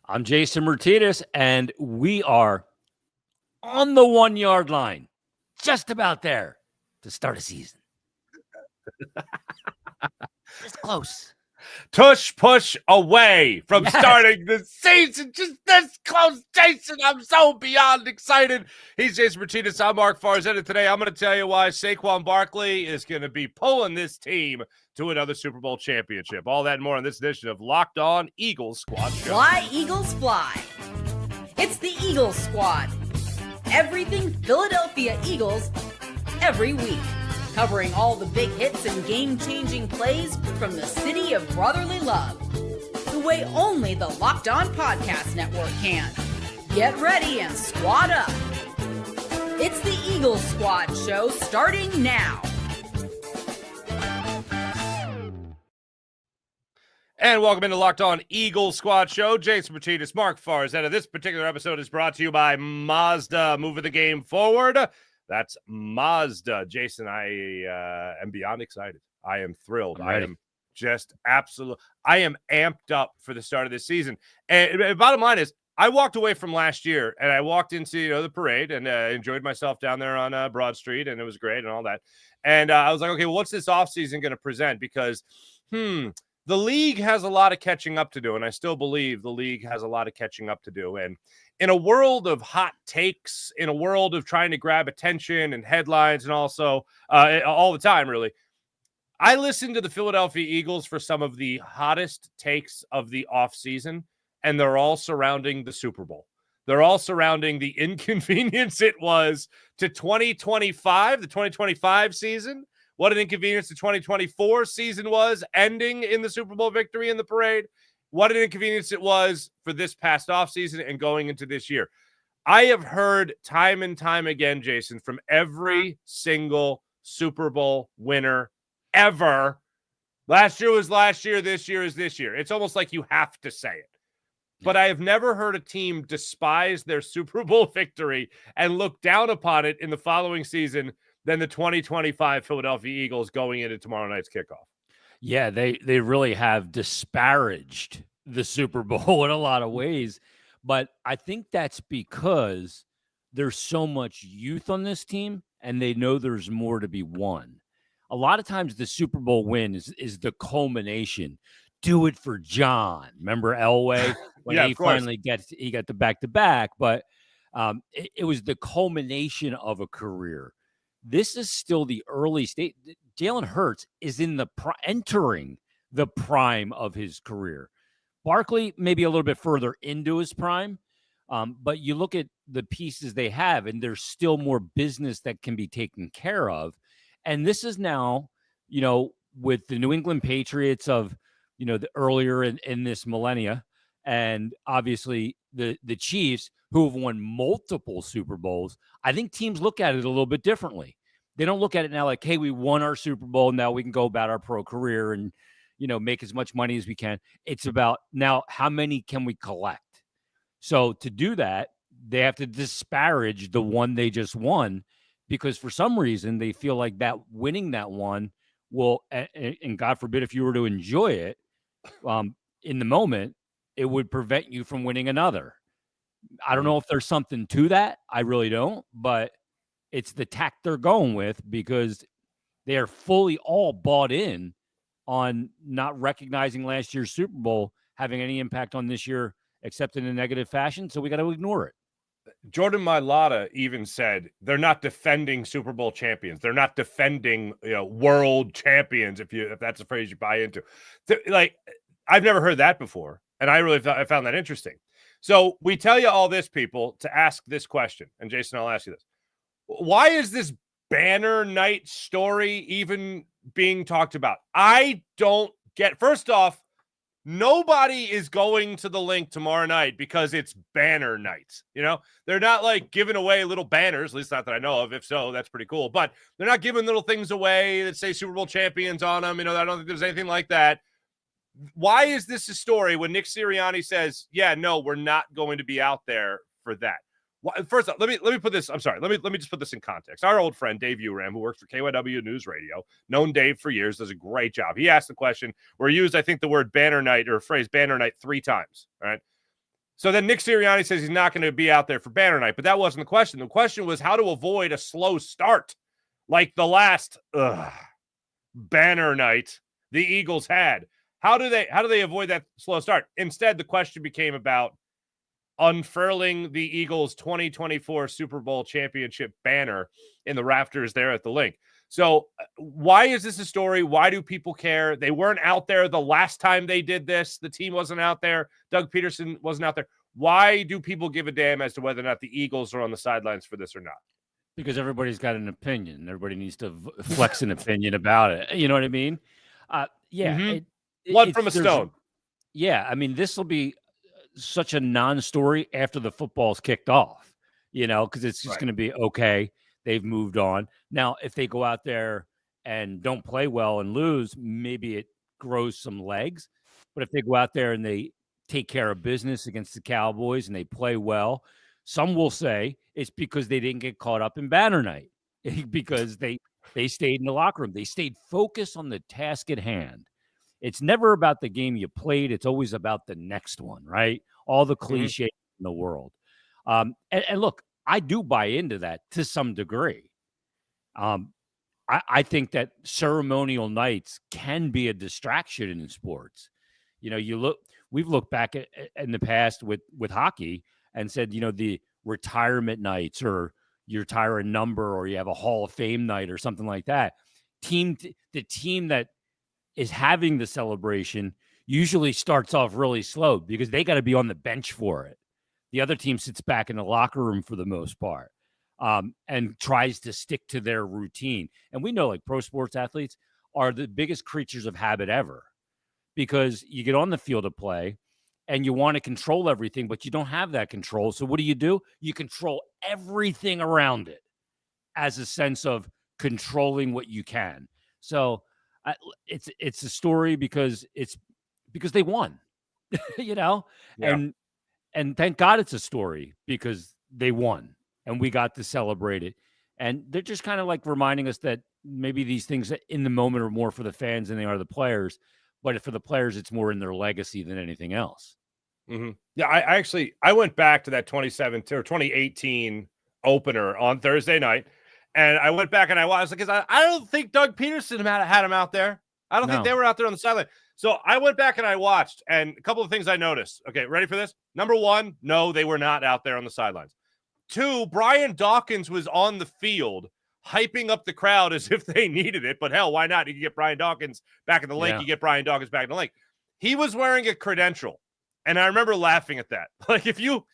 I'm Jason Martinez, and we are on the 1 yard line, just about there to start a season. Just close. Tush push away from starting the season. Just this close, Jason. I'm so beyond excited. He's Jason Martinez. I'm Marc Farzetta. Today, I'm going to tell you why Saquon Barkley is going to be pulling this team to another Super Bowl championship. All that and more on this edition of Locked On Eagles Squad Show. Fly, Eagles, fly. It's the Eagles Squad. Everything Philadelphia Eagles every week. Covering all the big hits and game-changing plays from the city of brotherly love. The way only the Locked On Podcast Network can. Get ready and squad up. It's the Eagles Squad Show starting now. And welcome into Locked On Eagles Squad Show. Jason Martinez, Marc Farzetta. This particular episode is brought to you by Mazda. Moving the game forward. That's Mazda. Jason, I am beyond excited. I am thrilled. I am just I am amped up for the start of this season. And bottom line is, I walked away from last year, and I walked into the parade and enjoyed myself down there on Broad Street, and it was great and all that. And I was like, okay, well, what's this offseason going to present? Because, the league has a lot of catching up to do, and I still believe the league has a lot of catching up to do. And in a world of hot takes, in a world of trying to grab attention and headlines and also all the time, really, I listen to the Philadelphia Eagles for some of the hottest takes of the offseason, and they're all surrounding the Super Bowl. They're all surrounding the inconvenience it was to 2025, the 2025 season. What an inconvenience the 2024 season was, ending in the Super Bowl victory in the parade. What an inconvenience it was for this past offseason and going into this year. I have heard time and time again, Jason, from every single Super Bowl winner ever. Last year was last year. This year is this year. It's almost like you have to say it. But I have never heard a team despise their Super Bowl victory and look down upon it in the following season than the 2025 Philadelphia Eagles going into tomorrow night's kickoff. Yeah, they really have disparaged the Super Bowl in a lot of ways. But I think that's because there's so much youth on this team, and they know there's more to be won. A lot of times the Super Bowl win is the culmination. Do it for John. Remember Elway? When he finally got the back-to-back. But it was the culmination of a career. This is still the early state. Jalen Hurts is in entering the prime of his career. Barkley maybe a little bit further into his prime, but you look at the pieces they have, and there's still more business that can be taken care of. And this is now, with the New England Patriots of, the earlier in this millennia, and obviously the Chiefs, who have won multiple Super Bowls. I think teams look at it a little bit differently. They don't look at it now like, hey, we won our Super Bowl. Now we can go about our pro career and, make as much money as we can. It's about now, how many can we collect? So to do that, they have to disparage the one they just won, because for some reason they feel like that winning that one will, and God forbid if you were to enjoy it in the moment, it would prevent you from winning another. I don't know if there's something to that. I really don't, but it's the tack they're going with, because they are fully all bought in on not recognizing last year's Super Bowl having any impact on this year, except in a negative fashion. So we got to ignore it. Jordan Mailata even said they're not defending Super Bowl champions. They're not defending world champions, if that's a phrase you buy into. I've never heard that before, and I found that interesting. So we tell you all this, people, to ask this question. And Jason, I'll ask you this. Why is this banner night story even being talked about? I don't get. First off, nobody is going to the link tomorrow night because it's banner night. They're not like giving away little banners, at least not that I know of. If so, that's pretty cool. But they're not giving little things away that say Super Bowl champions on them. I don't think there's anything like that. Why is this a story when Nick Sirianni says, yeah, no, we're not going to be out there for that? First off, let me put this. I'm sorry. Let me just put this in context. Our old friend Dave Uram, who works for KYW News Radio, known Dave for years, does a great job. He asked the question. We used, I think, the word banner night or phrase banner night 3 times. All right. So then Nick Sirianni says he's not going to be out there for banner night, but that wasn't the question. The question was how to avoid a slow start like the last banner night the Eagles had. How do they avoid that slow start? Instead, the question became about unfurling the Eagles 2024 Super Bowl championship banner in the rafters there at the link. So why is this a story? Why do people care? They weren't out there the last time they did this. The team wasn't out there. Doug Peterson wasn't out there. Why do people give a damn as to whether or not the Eagles are on the sidelines for this or not? Because everybody's got an opinion. Everybody needs to flex an opinion about it. You know what I mean? Blood from a stone. Yeah, I mean, this will be such a non-story after the football's kicked off, because it's just going to be, okay, they've moved on. Now, if they go out there and don't play well and lose, maybe it grows some legs. But if they go out there and they take care of business against the Cowboys and they play well, some will say it's because they didn't get caught up in banner night because they stayed in the locker room. They stayed focused on the task at hand. It's never about the game you played. It's always about the next one, right? All the cliches in the world. And look, I do buy into that to some degree. I think that ceremonial nights can be a distraction in sports. We've looked back in the past with hockey and said, the retirement nights, or you retire a number, or you have a Hall of Fame night or something like that. The team that is having the celebration usually starts off really slow because they got to be on the bench for it. The other team sits back in the locker room for the most part and tries to stick to their routine. And we know, like, pro sports athletes are the biggest creatures of habit ever, because you get on the field of play and you want to control everything, but you don't have that control. So what do? You control everything around it as a sense of controlling what you can. So it's a story because they won, Yeah. And thank God it's a story because they won and we got to celebrate it. And they're just kind of like reminding us that maybe these things in the moment are more for the fans than they are the players. But for the players, it's more in their legacy than anything else. Mm-hmm. Yeah, I went back to that 2017 or 2018 opener on Thursday night, and I went back and I watched, because I don't think Doug Peterson had him out there. I don't think they were out there on the sideline. So I went back and I watched, and a couple of things I noticed. Okay, ready for this? Number one, no, they were not out there on the sidelines. Two, Brian Dawkins was on the field hyping up the crowd as if they needed it, but hell, why not? You can get Brian Dawkins back in the link. You get Brian Dawkins back in the link. He was wearing a credential, and I remember laughing at that. Like, if you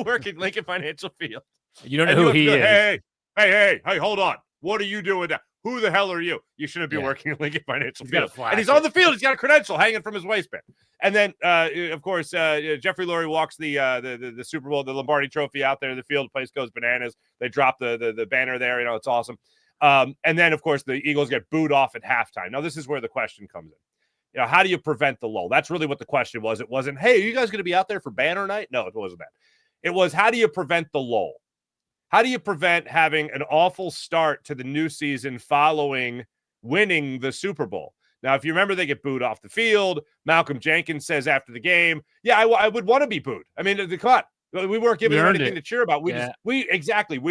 work at Lincoln Financial Field, you don't know who he is. Hey, hold on. What are you doing now? Who the hell are you? You shouldn't be working at Lincoln Financial Field. And he's on the field. He's got a credential hanging from his waistband. And then, of course, Jeffrey Lurie walks the Super Bowl, the Lombardi Trophy out there in the field. The place goes bananas. They drop the banner there. It's awesome. And then, of course, the Eagles get booed off at halftime. Now, this is where the question comes in. How do you prevent the lull? That's really what the question was. It wasn't, hey, are you guys going to be out there for banner night? No, it wasn't that. It was, how do you prevent the lull? How do you prevent having an awful start to the new season following winning the Super Bowl? Now, if you remember, they get booed off the field. Malcolm Jenkins says after the game, I would want to be booed. I mean, come on. We weren't given anything to cheer about. We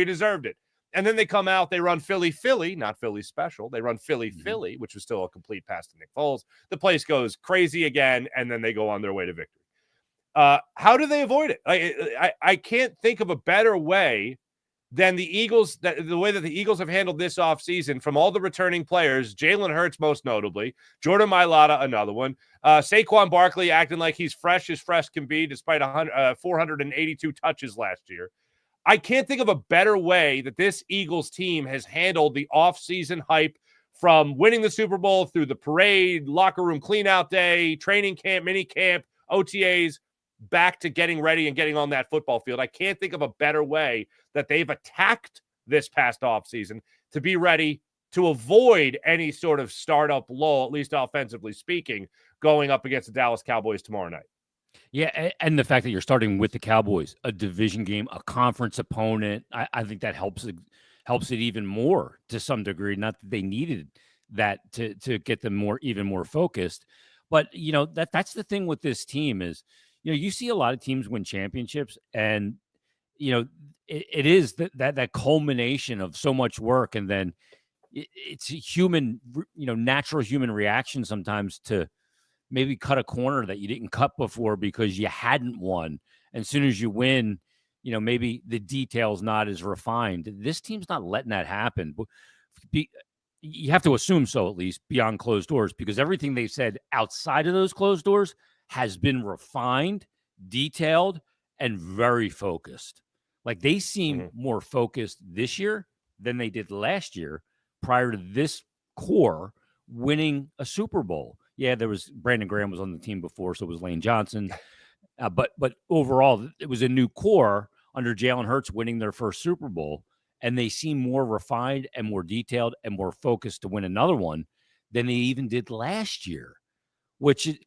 deserved it. And then they come out, they run Philly, not Philly special. They run Philly, which was still a complete pass to Nick Foles. The place goes crazy again, and then they go on their way to victory. How do they avoid it? I can't think of a better way than the Eagles, the way that the Eagles have handled this offseason from all the returning players, Jalen Hurts most notably, Jordan Mailata another one, Saquon Barkley acting like he's fresh as fresh can be despite 482 touches last year. I can't think of a better way that this Eagles team has handled the offseason hype from winning the Super Bowl through the parade, locker room cleanout day, training camp, mini camp, OTAs, back to getting ready and getting on that football field. I can't think of a better way that they've attacked this past offseason to be ready to avoid any sort of startup lull, at least offensively speaking, going up against the Dallas Cowboys tomorrow night. Yeah, and the fact that you're starting with the Cowboys, a division game, a conference opponent, I think that helps it even more to some degree. Not that they needed that to get them even more focused, but that's the thing with this team is, you see a lot of teams win championships, and it is that culmination of so much work, and then it's a human, natural human reaction sometimes to maybe cut a corner that you didn't cut before because you hadn't won. And as soon as you win, maybe the detail's not as refined. This team's not letting that happen. You have to assume so, at least beyond closed doors, because everything they said outside of those closed doors has been refined, detailed, and very focused. Like they seem more focused this year than they did last year prior to this core winning a Super Bowl. Yeah, there was Brandon Graham was on the team before, so it was Lane Johnson. But overall, it was a new core under Jalen Hurts winning their first Super Bowl, and they seem more refined and more detailed and more focused to win another one than they even did last year, which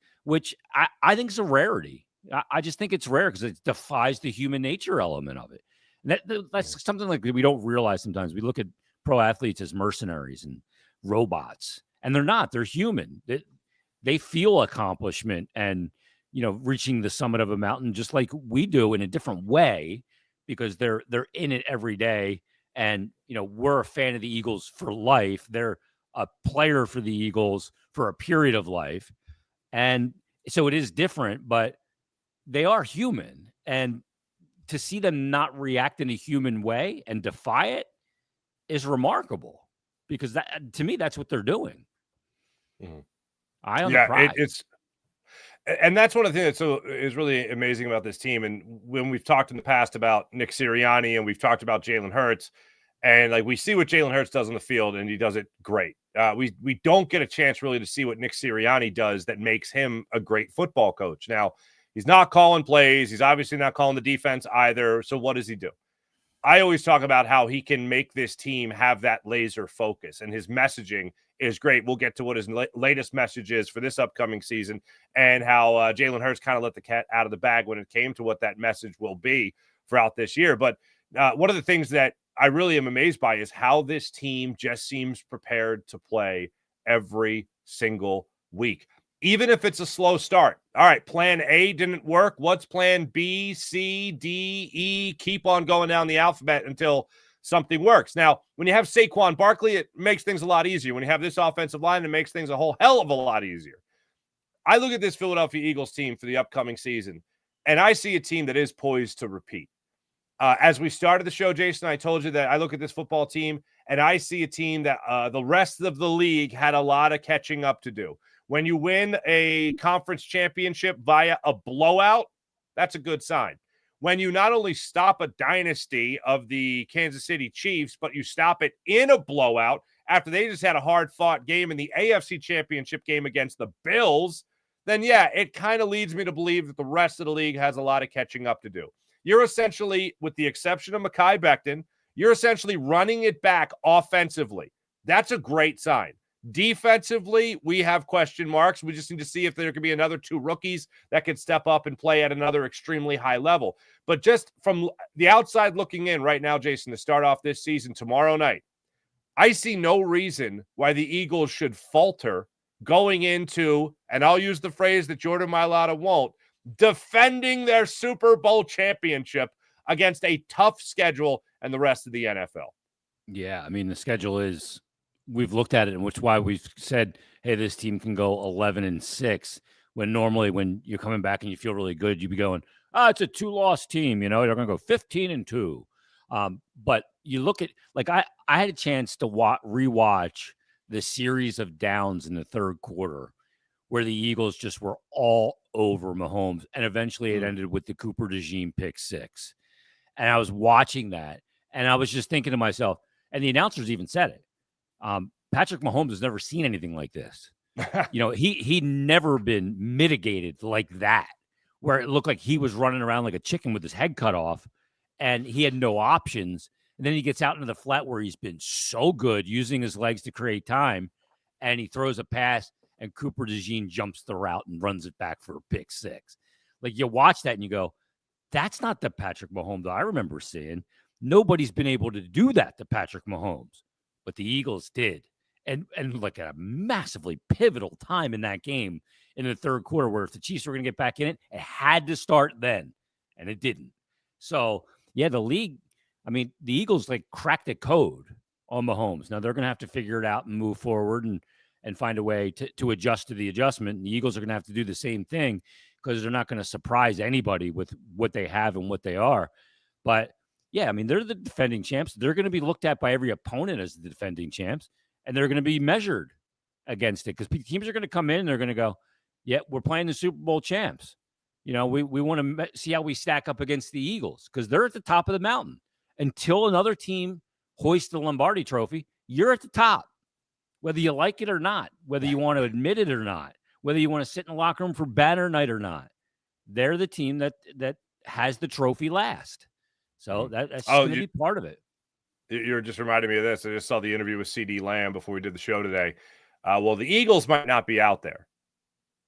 I think is a rarity. I just think it's rare because it defies the human nature element of it. And that's something like we don't realize sometimes. We look at pro athletes as mercenaries and robots, and they're not. They're human. They feel accomplishment and, reaching the summit of a mountain just like we do in a different way because they're in it every day. And, we're a fan of the Eagles for life. They're a player for the Eagles for a period of life. And so it is different, but they are human. And to see them not react in a human way and defy it is remarkable because that, to me, that's what they're doing. Eye on the prize. And that's one of the things that is really amazing about this team. And when we've talked in the past about Nick Sirianni and we've talked about Jalen Hurts, and like we see what Jalen Hurts does on the field, and he does it great. We don't get a chance really to see what Nick Sirianni does that makes him a great football coach. Now, he's not calling plays. He's obviously not calling the defense either. So what does he do? I always talk about how he can make this team have that laser focus, and his messaging is great. We'll get to what his latest message is for this upcoming season and how Jalen Hurts kind of let the cat out of the bag when it came to what that message will be throughout this year. But one of the things that I really am amazed by is how this team just seems prepared to play every single week, even if it's a slow start. All right, plan A didn't work. What's plan B, C, D, E? Keep on going down the alphabet until something works. Now, when you have Saquon Barkley, it makes things a lot easier. When you have this offensive line, it makes things a whole hell of a lot easier. I look at this Philadelphia Eagles team for the upcoming season, and I see a team that is poised to repeat. As we started the show, Jason, I told you that I look at this football team, and I see a team that the rest of the league had a lot of catching up to do. When you win a conference championship via a blowout, that's a good sign. When you not only stop a dynasty of the Kansas City Chiefs, but you stop it in a blowout after they just had a hard-fought game in the AFC Championship game against the Bills, then, yeah, it kind of leads me to believe that the rest of the league has a lot of catching up to do. You're essentially, with the exception of Mekhi Becton, you're essentially running it back offensively. That's a great sign. Defensively, we have question marks. We just need to see if there could be another two rookies that could step up and play at another extremely high level. But just from the outside looking in right now, Jason, to start off this season tomorrow night, I see no reason why the Eagles should falter going into, and I'll use the phrase that Jordan Mailata won't, defending their Super Bowl championship against a tough schedule and the rest of the NFL. Yeah, I mean, the schedule is, we've looked at it, and which why we've said, hey, this team can go 11-6, when normally when you're coming back and you feel really good, you'd be going, it's a 2-loss team, they're going to go 15-2. But you look at, like, I had a chance to rewatch the series of downs in the third quarter where the Eagles just were all over Mahomes, and eventually it ended with the Cooper DeJean pick 6. And I was watching that, and I was just thinking to myself, and the announcers even said it, Patrick Mahomes has never seen anything like this. He'd never been mitigated like that, where it looked like he was running around like a chicken with his head cut off, and he had no options. And then he gets out into the flat where he's been so good using his legs to create time, and he throws a pass, and Cooper DeJean jumps the route and runs it back for a pick 6. Like, you watch that and you go, that's not the Patrick Mahomes that I remember seeing. Nobody's been able to do that to Patrick Mahomes, but the Eagles did. And like at a massively pivotal time in that game, in the third quarter, where if the Chiefs were going to get back in it, it had to start then, and it didn't. So, yeah, the league, I mean, the Eagles, like, cracked the code on Mahomes. Now, they're going to have to figure it out and move forward and find a way to adjust to the adjustment. And the Eagles are going to have to do the same thing because they're not going to surprise anybody with what they have and what they are. But, yeah, I mean, they're the defending champs. They're going to be looked at by every opponent as the defending champs, and they're going to be measured against it because teams are going to come in and they're going to go, yeah, we're playing the Super Bowl champs. You know, we want to see how we stack up against the Eagles because they're at the top of the mountain. Until another team hoists the Lombardi trophy, you're at the top, whether you like it or not, whether you want to admit it or not, whether you want to sit in the locker room for banner night or not. They're the team that has the trophy last. So that's going to be part of it. You're just reminding me of this. I just saw the interview with CD Lamb before we did the show today. Well, the Eagles might not be out there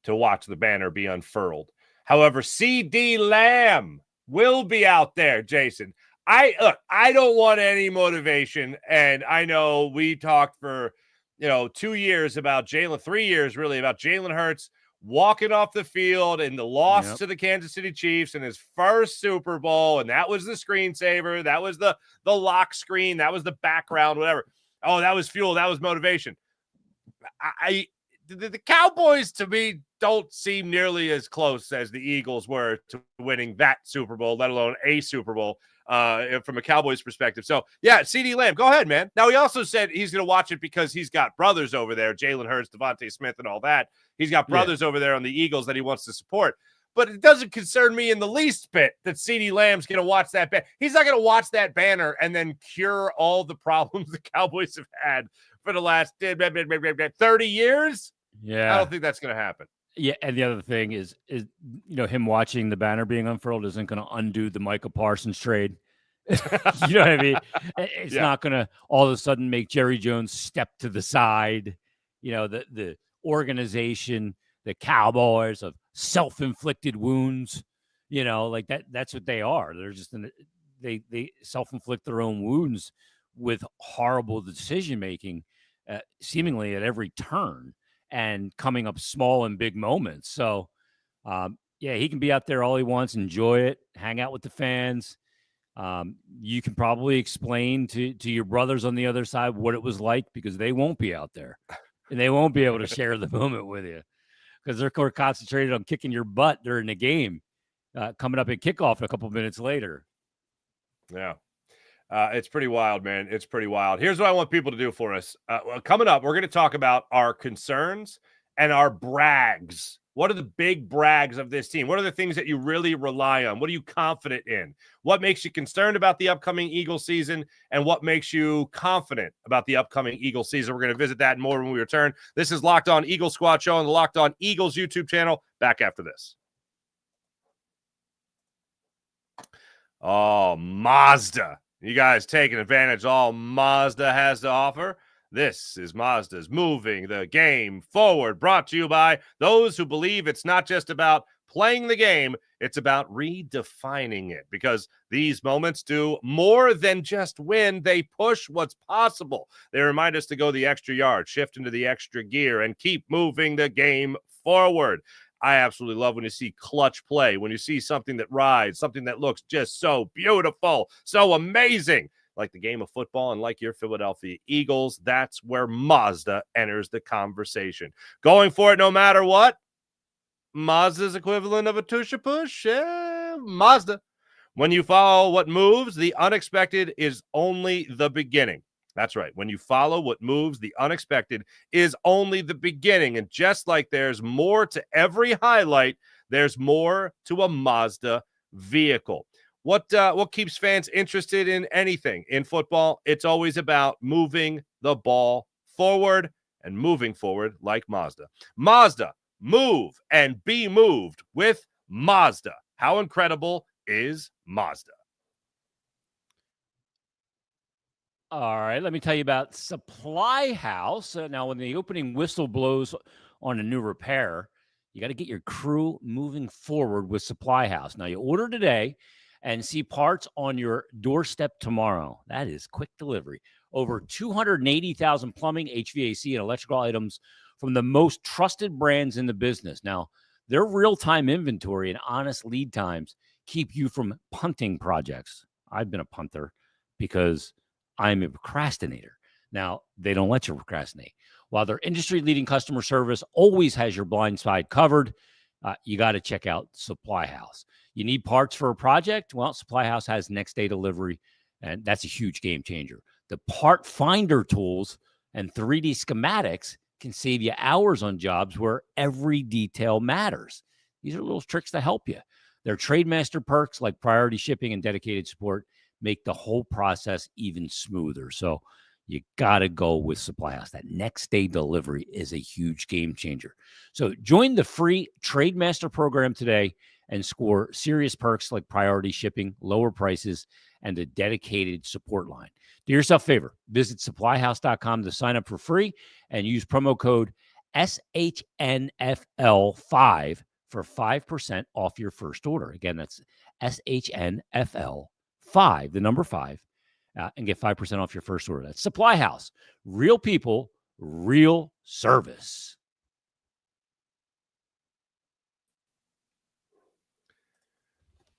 to watch the banner be unfurled. However, CD Lamb will be out there, Jason. I don't want any motivation, and I know we talked for 2 years about Jalen, 3 years really about Jalen Hurts walking off the field in the loss to the Kansas City Chiefs in his first Super Bowl, and that was the screensaver, that was the lock screen, that was the background, whatever. Oh, that was fuel, that was motivation. The Cowboys, to me, don't seem nearly as close as the Eagles were to winning that Super Bowl, let alone a Super Bowl from a Cowboys perspective. So, yeah, CD Lamb, go ahead, man. Now, he also said he's going to watch it because he's got brothers over there, Jalen Hurts, Devontae Smith, and all that. He's got brothers over there on the Eagles that he wants to support. But it doesn't concern me in the least bit that CD Lamb's going to watch that banner. He's not going to watch that banner and then cure all the problems the Cowboys have had for the last 30 years. Yeah. I don't think that's going to happen. Yeah, and the other thing is him watching the banner being unfurled isn't going to undo the Micah Parsons trade. You know what I mean? It's not going to all of a sudden make Jerry Jones step to the side. The organization, the Cowboys of self-inflicted wounds. Like that. That's what they are. They're just they self-inflict their own wounds with horrible decision making, seemingly at every turn. And coming up small and big moments. So, he can be out there all he wants, enjoy it, hang out with the fans. You can probably explain to your brothers on the other side what it was like because they won't be out there. And they won't be able to share the moment with you because they're concentrated on kicking your butt during the game, coming up at kickoff a couple minutes later. Yeah. It's pretty wild, man. It's pretty wild. Here's what I want people to do for us. Coming up, we're going to talk about our concerns and our brags. What are the big brags of this team? What are the things that you really rely on? What are you confident in? What makes you concerned about the upcoming Eagle season? And what makes you confident about the upcoming Eagle season? We're going to visit that and more when we return. This is Locked On Eagle Squad Show on the Locked On Eagles YouTube channel. Back after this. Oh, Mazda. You guys taking advantage of all Mazda has to offer? This is Mazda's Moving the Game Forward, brought to you by those who believe it's not just about playing the game, it's about redefining it, because these moments do more than just win. They push what's possible. They remind us to go the extra yard, shift into the extra gear, and keep moving the game forward. I absolutely love when you see clutch play, when you see something that rides, something that looks just so beautiful, so amazing, like the game of football and like your Philadelphia Eagles. That's where Mazda enters the conversation. Going for it no matter what. Mazda's equivalent of a tush-a-push. Mazda. When you follow what moves, the unexpected is only the beginning. That's right. When you follow what moves, the unexpected is only the beginning. And just like there's more to every highlight, there's more to a Mazda vehicle. What keeps fans interested in anything in football? It's always about moving the ball forward and moving forward like Mazda. Mazda, move and be moved with Mazda. How incredible is Mazda? All right, let me tell you about Supply House. Now, when the opening whistle blows on a new repair, you got to get your crew moving forward with Supply House. Now, you order today and see parts on your doorstep tomorrow. That is quick delivery. Over 280,000 plumbing, HVAC, and electrical items from the most trusted brands in the business. Now, their real-time inventory and honest lead times keep you from punting projects. I've been a punter because I'm a procrastinator. Now, they don't let you procrastinate. While their industry-leading customer service always has your blind side covered, you got to check out Supply House. You need parts for a project? Well, Supply House has next-day delivery, and that's a huge game changer. The part finder tools and 3D schematics can save you hours on jobs where every detail matters. These are little tricks to help you. Their Trademaster perks like priority shipping and dedicated support make the whole process even smoother. So you got to go with Supply House. That next day delivery is a huge game changer. So join the free Trademaster program today and score serious perks like priority shipping, lower prices, and a dedicated support line. Do yourself a favor. Visit supplyhouse.com to sign up for free and use promo code SHNFL5 for 5% off your first order. Again, that's SHNFL5, the number 5, and get 5% off your first order. That's Supply House. Real people, real service.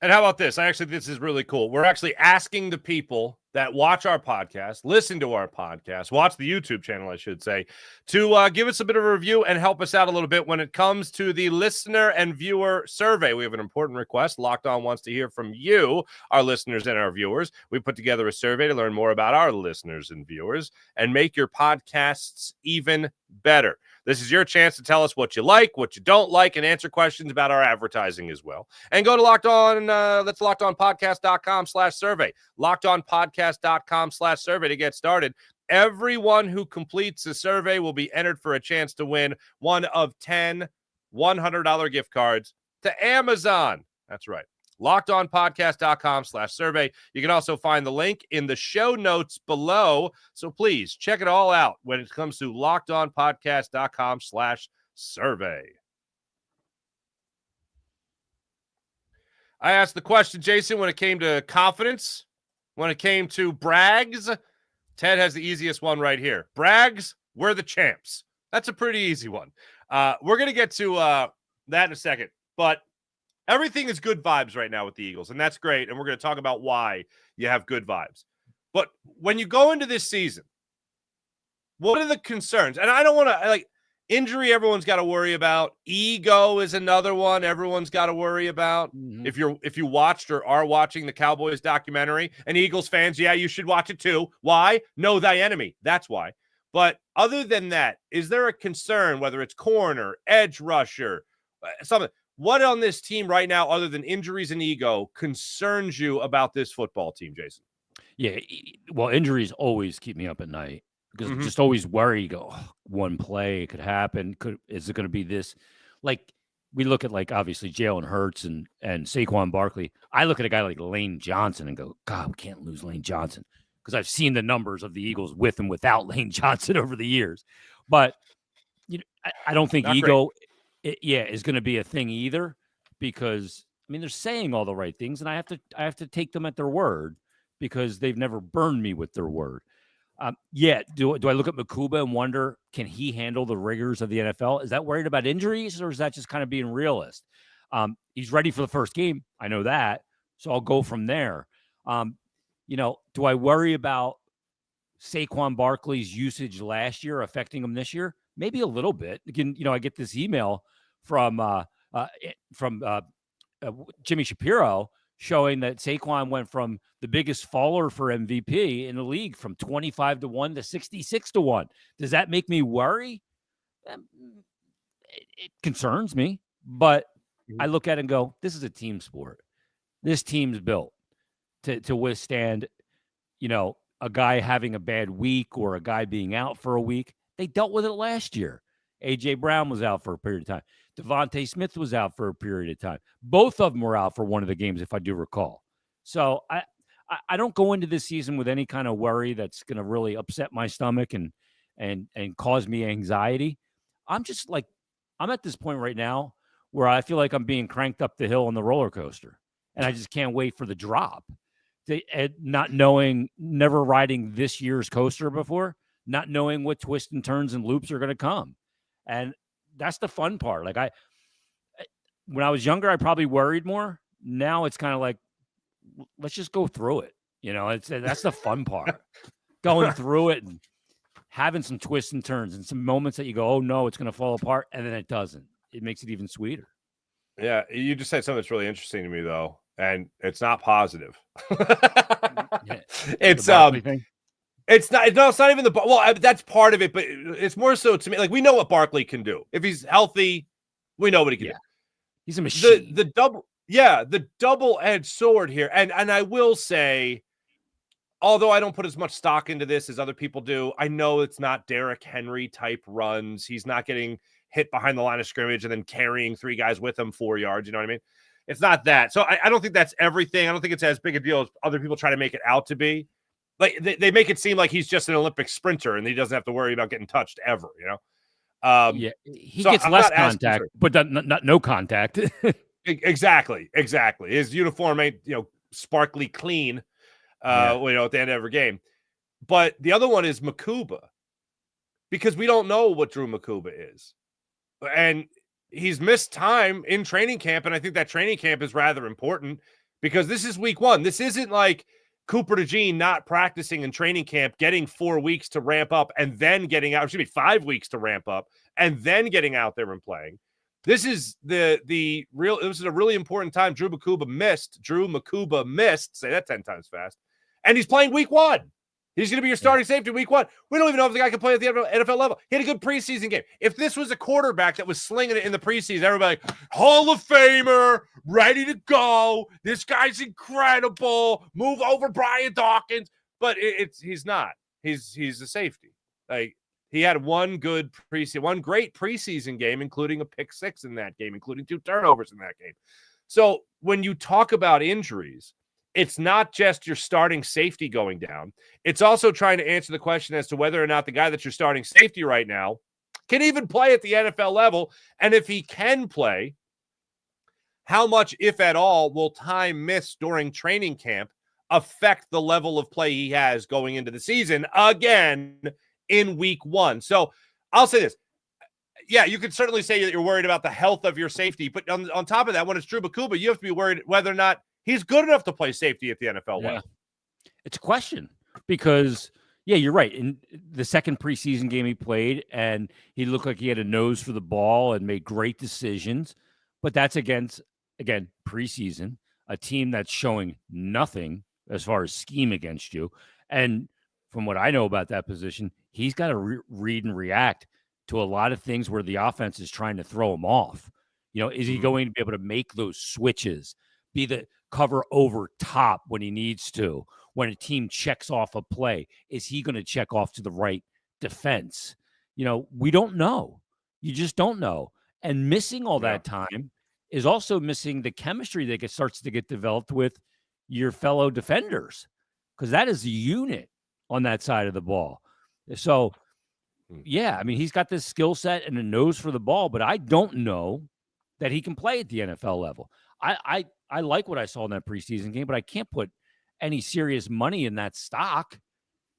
And how about this? This is really cool. We're actually asking the people that watch our podcast, listen to our podcast, watch the YouTube channel, I should say, to give us a bit of a review and help us out a little bit when it comes to the listener and viewer survey. We have an important request. Locked On wants to hear from you, our listeners and our viewers. We put together a survey to learn more about our listeners and viewers and make your podcasts even better. This is your chance to tell us what you like, what you don't like, and answer questions about our advertising as well. And go to Locked On, that's lockedonpodcast.com/survey. lockedonpodcast.com/survey to get started. Everyone who completes the survey will be entered for a chance to win one of 10 $100 gift cards to Amazon. That's right. LockedOnPodcast.com/survey. You can also find the link in the show notes below. So please check it all out when it comes to LockedOnPodcast.com/survey. I asked the question, Jason, when it came to confidence, when it came to brags. Ted has the easiest one right here. Brags, we're the champs. That's a pretty easy one. We're going to get to that in a second, but everything is good vibes right now with the Eagles, and that's great, and we're going to talk about why you have good vibes. But when you go into this season, what are the concerns? And I don't want to, injury everyone's got to worry about. Ego is another one everyone's got to worry about. Mm-hmm. If you watched or are watching the Cowboys documentary, and Eagles fans, yeah, you should watch it too. Why? Know thy enemy. That's why. But other than that, is there a concern, whether it's corner, edge rusher, something? What on this team right now, other than injuries and ego, concerns you about this football team, Jason? Yeah, well, injuries always keep me up at night because just always worry. You go, one play could happen. Is it going to be this? Like, we look at, obviously Jalen Hurts and Saquon Barkley. I look at a guy like Lane Johnson and go, God, we can't lose Lane Johnson, because I've seen the numbers of the Eagles with and without Lane Johnson over the years. But I don't think ego is going to be a thing either, because they're saying all the right things, and I have to take them at their word because they've never burned me with their word. Do I look at Makuba and wonder, can he handle the rigors of the NFL? Is that worried about injuries, or is that just kind of being realist? He's ready for the first game. I know that, so I'll go from there. Do I worry about Saquon Barkley's usage last year affecting him this year? Maybe a little bit. Again, I get this email from Jimmy Shapiro showing that Saquon went from the biggest faller for MVP in the league from 25-1 to 66-1. Does that make me worry? It concerns me, but I look at it and go, this is a team sport. This team's built to withstand, a guy having a bad week or a guy being out for a week. They dealt with it last year. A.J. Brown was out for a period of time. Devontae Smith was out for a period of time. Both of them were out for one of the games, if I do recall. So I don't go into this season with any kind of worry that's going to really upset my stomach and cause me anxiety. I'm at this point right now where I feel like I'm being cranked up the hill on the roller coaster, and I just can't wait for the drop. Not knowing, never riding this year's coaster before, not knowing what twists and turns and loops are going to come. And that's the fun part. Like when I was younger, I probably worried more. Now it's kind of like, let's just go through it. That's the fun part. Going through it and having some twists and turns and some moments that you go, oh no, it's going to fall apart. And then it doesn't. It makes it even sweeter. Yeah. You just said something that's really interesting to me though. And it's not positive. Yeah. It's thing? It's not even that's part of it, but it's more so to me. Like we know what Barkley can do. If he's healthy, we know what he can do. He's a machine. The double-edged sword here. And I will say, although I don't put as much stock into this as other people do, I know it's not Derrick Henry type runs. He's not getting hit behind the line of scrimmage and then carrying 3 guys with him 4 yards. You know what I mean? It's not that. So I don't think that's everything. I don't think it's as big a deal as other people try to make it out to be. Like they make it seem like he's just an Olympic sprinter and he doesn't have to worry about getting touched ever, he gets less contact, but no contact. Exactly. His uniform ain't, sparkly clean, at the end of every game. But the other one is Makuba, because we don't know what Drew Makuba is. And he's missed time in training camp, and I think that training camp is rather important because this is week 1. This isn't like Cooper DeJean not practicing in training camp, getting 4 weeks to ramp up, and then getting out. 5 weeks to ramp up, and then getting out there and playing. This is this is a really important time. Drew Makuba missed. Say that 10 times fast. And he's playing week 1. He's going to be your starting safety week 1. We don't even know if the guy can play at the NFL level. He had a good preseason game. If this was a quarterback that was slinging it in the preseason, everybody, Hall of Famer, ready to go. This guy's incredible. Move over Brian Dawkins. But he's not. He's a safety. Like he had one great preseason game, including a pick 6 in that game, including 2 turnovers in that game. So when you talk about injuries, it's not just your starting safety going down. It's also trying to answer the question as to whether or not the guy that's your starting safety right now can even play at the NFL level. And if he can play, how much, if at all, will time missed during training camp affect the level of play he has going into the season again in week 1? So I'll say this. Yeah, you could certainly say that you're worried about the health of your safety, but on top of that, when it's Drew Makuba, you have to be worried whether or not he's good enough to play safety at the NFL level. It's a question because, you're right. In the second preseason game he played, and he looked like he had a nose for the ball and made great decisions. But that's against, again, preseason, a team that's showing nothing as far as scheme against you. And from what I know about that position, he's got to read and react to a lot of things where the offense is trying to throw him off. Is he going to be able to make those switches, be the cover over top when he needs to, when a team checks off a play? Is he going to check off to the right defense? We don't know. You just don't know. And missing all that time is also missing the chemistry that starts to get developed with your fellow defenders, because that is a unit on that side of the ball. So, he's got this skill set and a nose for the ball, but I don't know that he can play at the NFL level. I like what I saw in that preseason game, but I can't put any serious money in that stock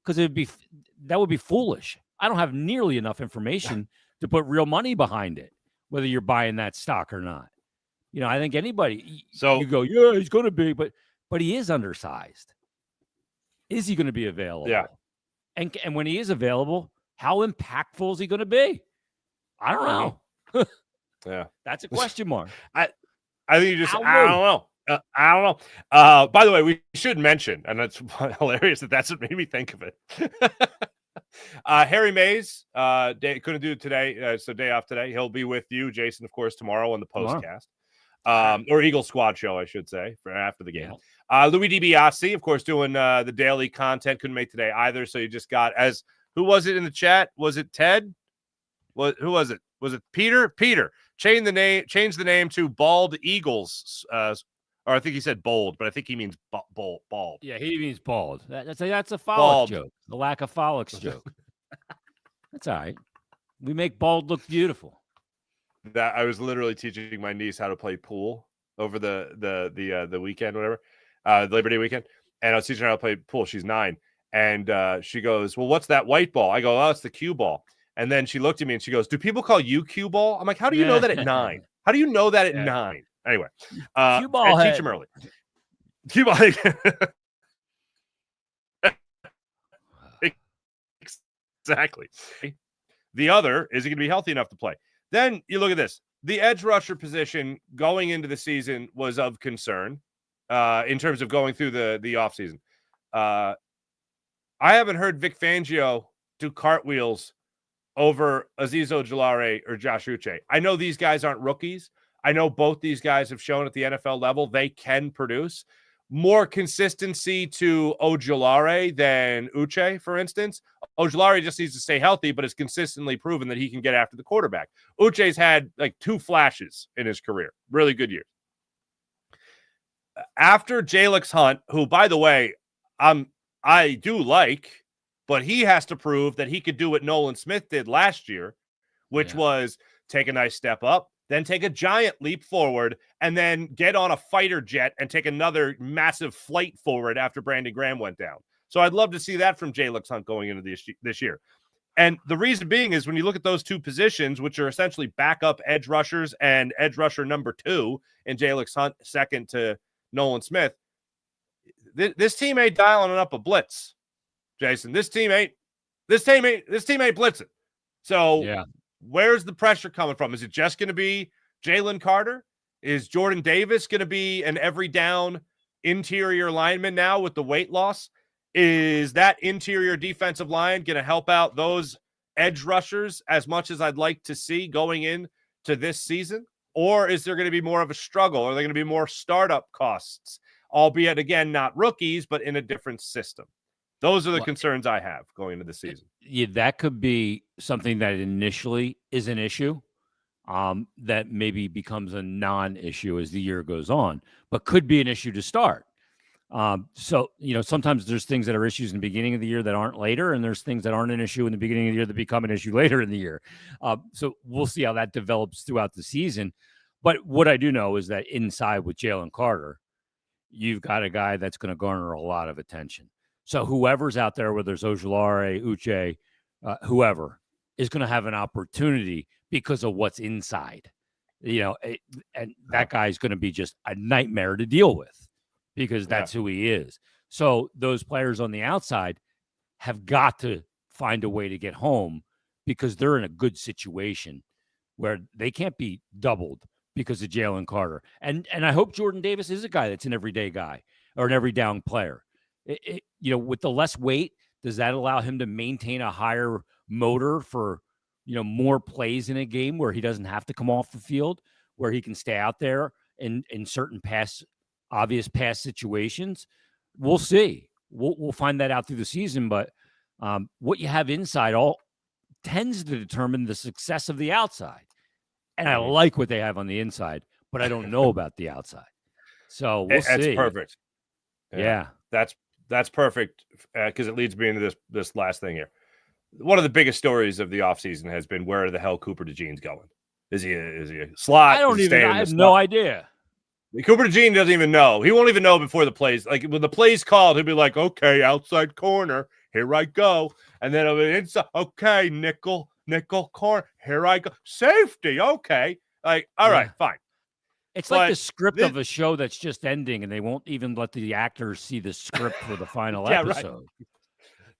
because that would be foolish. I don't have nearly enough information to put real money behind it, whether you're buying that stock or not. I think anybody, you go, he's going to be, but he is undersized. Is he going to be available? Yeah. And when he is available, how impactful is he going to be? I don't know. Yeah. That's a question mark. I think I don't know. By the way, we should mention, and it's hilarious that's what made me think of it. Harry Mays couldn't do it today, so day off today. He'll be with you, Jason, of course, tomorrow on the postcast. Or Eagle Squad show, I should say, for after the game. Louis DiBiase, of course, doing the daily content. Couldn't make today either, so you just got who was it in the chat? Was it Ted? Who was it? Was it Peter? Peter. Change the name to Bald Eagles. Or I think he said bold, but I think he means bald. Yeah, he means bald. That's a Follick joke. The lack of Follick's joke. That's all right. We make bald look beautiful. That I was literally teaching my niece how to play pool over the weekend, whatever, Labor Day weekend, and I was teaching her how to play pool. She's 9, and she goes, "Well, what's that white ball?" I go, "Oh, it's the cue ball." And then she looked at me and she goes, "Do people call you cue ball?" I'm like, "How do you know that at 9? How do you know that at 9?" Anyway, Cue ball and teach them early. Cue ball. Exactly. The other, is he going to be healthy enough to play? Then you look at this. The edge rusher position going into the season was of concern in terms of going through the offseason. I haven't heard Vic Fangio do cartwheels over Azeez Ojulari or Josh Uche. I know these guys aren't rookies. I know both these guys have shown at the NFL level they can produce. More consistency to Ojulari than Uche, for instance. Ojulari just needs to stay healthy, but has consistently proven that he can get after the quarterback. Uche's had like 2 flashes in his career. Really good years. After Jalix Hunt, who, by the way, I do like, but he has to prove that he could do what Nolan Smith did last year, which was take a nice step up, then take a giant leap forward, and then get on a fighter jet and take another massive flight forward after Brandon Graham went down. So I'd love to see that from Jalix Hunt going into this year. And the reason being is when you look at those 2 positions, which are essentially backup edge rushers and edge rusher number 2 in Jalix Hunt, second to Nolan Smith, this team ain't dialing up a blitz, Jason. This team ain't blitzing. So where's the pressure coming from? Is it just going to be Jalen Carter? Is Jordan Davis going to be an every down interior lineman now with the weight loss? Is that interior defensive line going to help out those edge rushers as much as I'd like to see going into this season? Or is there going to be more of a struggle? Are there going to be more startup costs, albeit, again, not rookies, but in a different system? Those are the concerns I have going into the season. Yeah, that could be something that initially is an issue that maybe becomes a non-issue as the year goes on, but could be an issue to start. So, sometimes there's things that are issues in the beginning of the year that aren't later, and there's things that aren't an issue in the beginning of the year that become an issue later in the year. So we'll see how that develops throughout the season. But what I do know is that inside with Jalen Carter, you've got a guy that's going to garner a lot of attention. So whoever's out there, whether it's Ojulari, Uche, whoever, is going to have an opportunity because of what's inside. And that guy's going to be just a nightmare to deal with because that's who he is. So those players on the outside have got to find a way to get home because they're in a good situation where they can't be doubled because of Jalen Carter. And I hope Jordan Davis is a guy that's an everyday guy or an every down player. With the less weight, does that allow him to maintain a higher motor for, more plays in a game where he doesn't have to come off the field, where he can stay out there in certain obvious pass situations? We'll see. We'll find that out through the season. But what you have inside all tends to determine the success of the outside. And I like what they have on the inside, but I don't know about the outside. So we'll see. That's perfect. Yeah. That's perfect because it leads me into this last thing here. One of the biggest stories of the offseason has been where the hell Cooper DeJean's going. Is he a slot? I have no idea. Cooper DeJean doesn't even know. He won't even know before the plays. Like when the play's called, he'll be like, okay, outside corner, here I go. And then it'll be inside, okay, nickel corner, here I go. Safety, okay. Like, all right, fine. It's like the script of a show that's just ending, and they won't even let the actors see the script for the final episode. Right.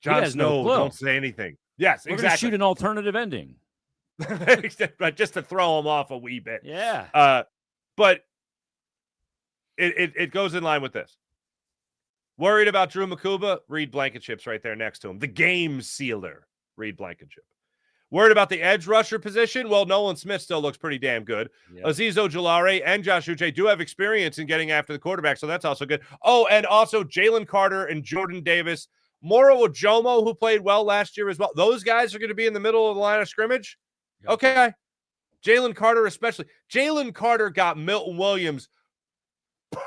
Jon Snow, don't say anything. Yes, We're going to shoot an alternative ending. But just to throw them off a wee bit. Yeah. But it goes in line with this. Worried about Drew Makuba? Read Blankenship's right there next to him. The game sealer. Read Blankenship. Worried about the edge rusher position? Well, Nolan Smith still looks pretty damn good. Yeah. Azeez Ojulari and Josh Uche do have experience in getting after the quarterback, so that's also good. Oh, and also Jalen Carter and Jordan Davis. Moro Ojomo, who played well last year as well. Those guys are going to be in the middle of the line of scrimmage? Yep. Okay. Jalen Carter especially. Jalen Carter got Milton Williams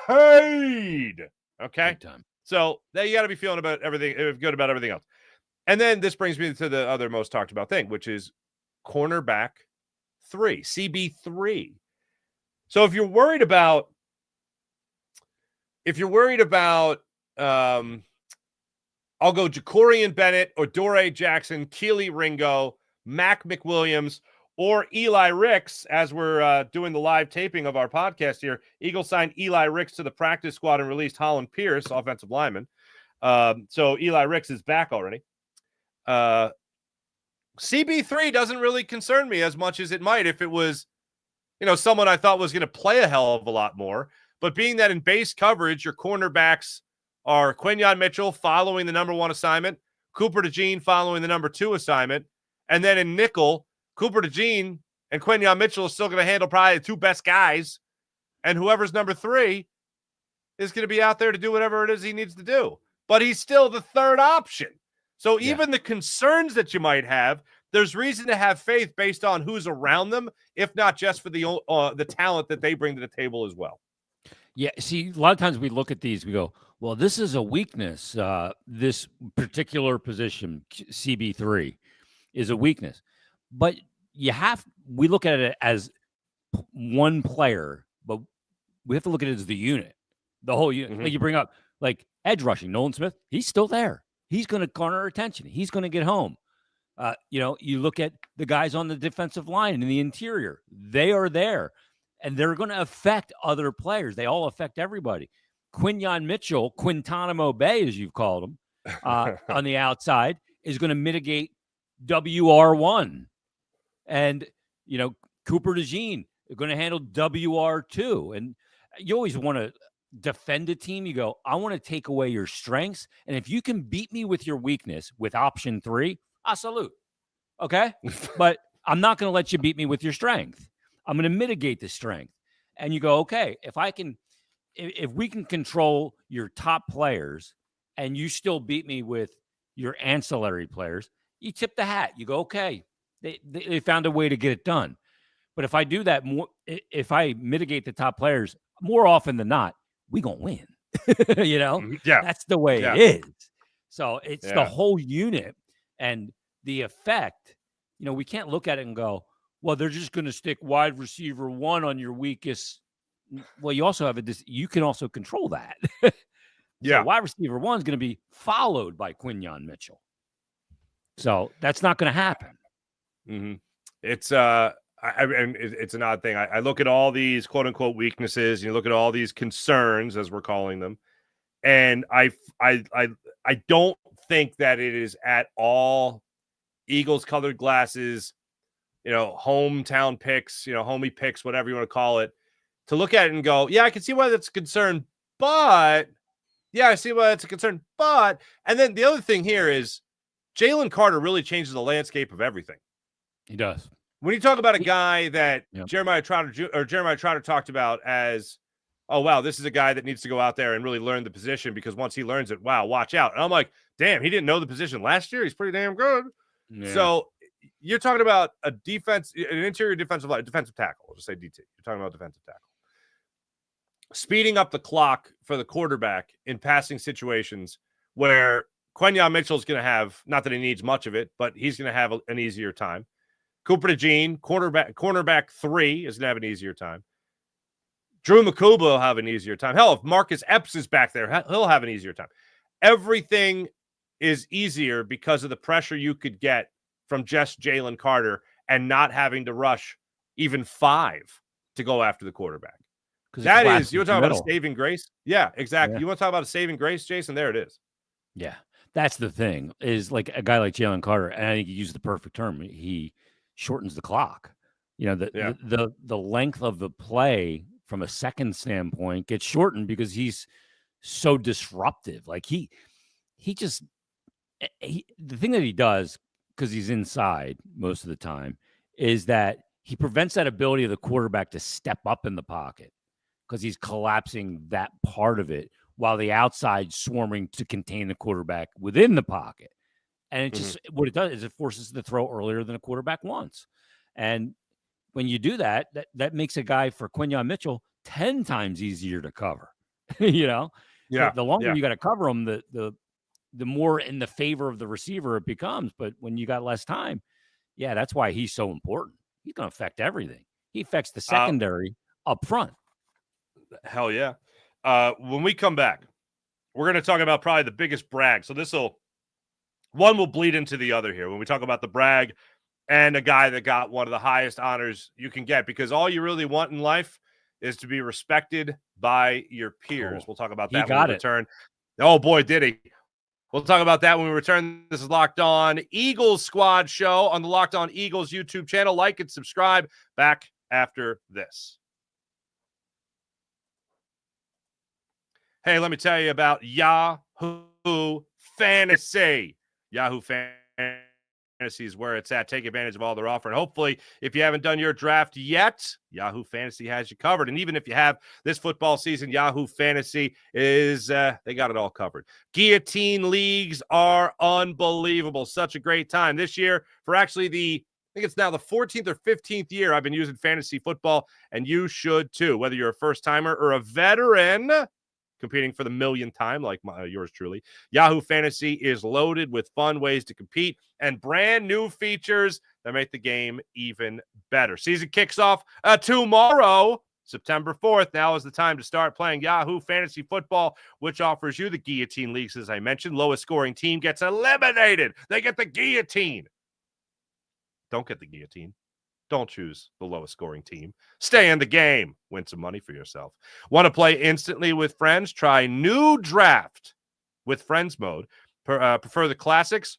paid. Okay? So you got to be feeling good about everything else. And then this brings me to the other most talked about thing, which is cornerback 3, CB3. So if you're worried about I'll go Jacorian Bennett or Dore Jackson, Keely Ringo, Mac McWilliams, or Eli Ricks. As we're doing the live taping of our podcast here, Eagles signed Eli Ricks to the practice squad and released Holland Pierce, offensive lineman. So Eli Ricks is back already. CB3 doesn't really concern me as much as it might if it was, someone I thought was going to play a hell of a lot more. But being that in base coverage, your cornerbacks are Quinyon Mitchell following the number 1 assignment, Cooper DeJean following the number 2 assignment, and then in nickel, Cooper DeJean and Quinyon Mitchell are still going to handle probably the 2 best guys, and whoever's number 3 is going to be out there to do whatever it is he needs to do. But he's still the 3rd option. So even the concerns that you might have, there's reason to have faith based on who's around them, if not just for the talent that they bring to the table as well. Yeah, see, a lot of times we look at these, we go, well, this is a weakness. This particular position, CB3, is a weakness. But we look at it as one player, but we have to look at it as the unit, the whole unit. Like you bring up, like edge rushing, Nolan Smith, he's still there. He's going to garner attention. He's going to get home. You look at the guys on the defensive line in the interior, they are there. And they're going to affect other players. They all affect everybody. Quinyon Mitchell, Quintanamo Bay, as you've called him, on the outside, is going to mitigate WR1. And, Cooper DeJean is going to handle WR2. And you always want to defend a team. You go, I want to take away your strengths. And if you can beat me with your weakness with option 3, I salute. Okay? But I'm not going to let you beat me with your strength. I'm going to mitigate the strength. And you go, okay, if we can control your top players and you still beat me with your ancillary players, you tip the hat. You go, okay, they found a way to get it done. But if I do that more, if I mitigate the top players, more often than not, we going to win. That's the way it is. So it's the whole unit and the effect. We can't look at it and go, well, they're just going to stick wide receiver 1 on your weakest. Well, you also have you can also control that. So wide receiver 1 is going to be followed by Quinyon Mitchell. So that's not going to happen. Mm-hmm. It's it's an odd thing. I look at all these quote unquote weaknesses. You look at all these concerns, as we're calling them, and I don't think that it is at all Eagles colored glasses. Hometown picks, homie picks, whatever you want to call it, to look at it and go, yeah, I can see why that's a concern, but I see why that's a concern, but, and then the other thing here is Jalen Carter really changes the landscape of everything. He does. When you talk about a guy that Jeremiah Trotter talked about as, oh, wow, this is a guy that needs to go out there and really learn the position because once he learns it, wow, watch out. And I'm like, damn, he didn't know the position last year. He's pretty damn good. Yeah. So you're talking about an interior defensive tackle. We'll just say DT. You're talking about defensive tackle. Speeding up the clock for the quarterback in passing situations where Quinyon Mitchell is going to have, not that he needs much of it, but he's going to have an easier time. Cooper DeJean, cornerback 3, is going to have an easier time. Drew Makuba will have an easier time. Hell, if Marcus Epps is back there, he'll have an easier time. Everything is easier because of the pressure you could get from just Jalen Carter and not having to rush even 5 to go after the quarterback. That is, you want to talk about a saving grace? Yeah, exactly. Yeah. You want to talk about a saving grace, Jason? There it is. Yeah, that's the thing, is like a guy like Jalen Carter, and I think you used the perfect term. He shortens the clock. The length of the play from a second standpoint gets shortened because he's so disruptive. Like the thing that he does, because he's inside most of the time, is that he prevents that ability of the quarterback to step up in the pocket because he's collapsing that part of it while the outside swarming to contain the quarterback within the pocket. And it just, what it does is it forces the throw earlier than a quarterback wants. And when you do that, that makes a guy for Quinyon Mitchell 10 times easier to cover, Yeah. The longer you got to cover him, the more in the favor of the receiver it becomes. But when you got less time, that's why he's so important. He's going to affect everything. He affects the secondary up front. Hell yeah. When we come back, we're going to talk about probably the biggest brag. So one will bleed into the other here. When we talk about the brag and a guy that got one of the highest honors you can get, because all you really want in life is to be respected by your peers. We'll talk about that when we return. Oh, boy, did he. We'll talk about that when we return. This is Locked On Eagles Squad show on the Locked On Eagles YouTube channel. Like and subscribe. Back after this. Hey, let me tell you about Yahoo Fantasy. Yahoo Fantasy is where it's at. Take advantage of all they're offering. Hopefully, if you haven't done your draft yet, Yahoo Fantasy has you covered. And even if you have this football season, Yahoo Fantasy is, they got it all covered. Guillotine leagues are unbelievable. Such a great time this year for actually I think it's now the 14th or 15th year I've been using fantasy football, and you should too, whether you're a first-timer or a veteran competing for the millionth time like yours truly. Yahoo Fantasy is loaded with fun ways to compete and brand new features that make the game even better. Season kicks off tomorrow, September 4th. Now is the time to start playing Yahoo Fantasy Football, which offers you the Guillotine Leagues, as I mentioned. Lowest scoring team gets eliminated. They get the guillotine. Don't get the guillotine. Don't choose the lowest scoring team. Stay in the game. Win some money for yourself. Want to play instantly with friends? Try new draft with friends mode. Prefer the classics?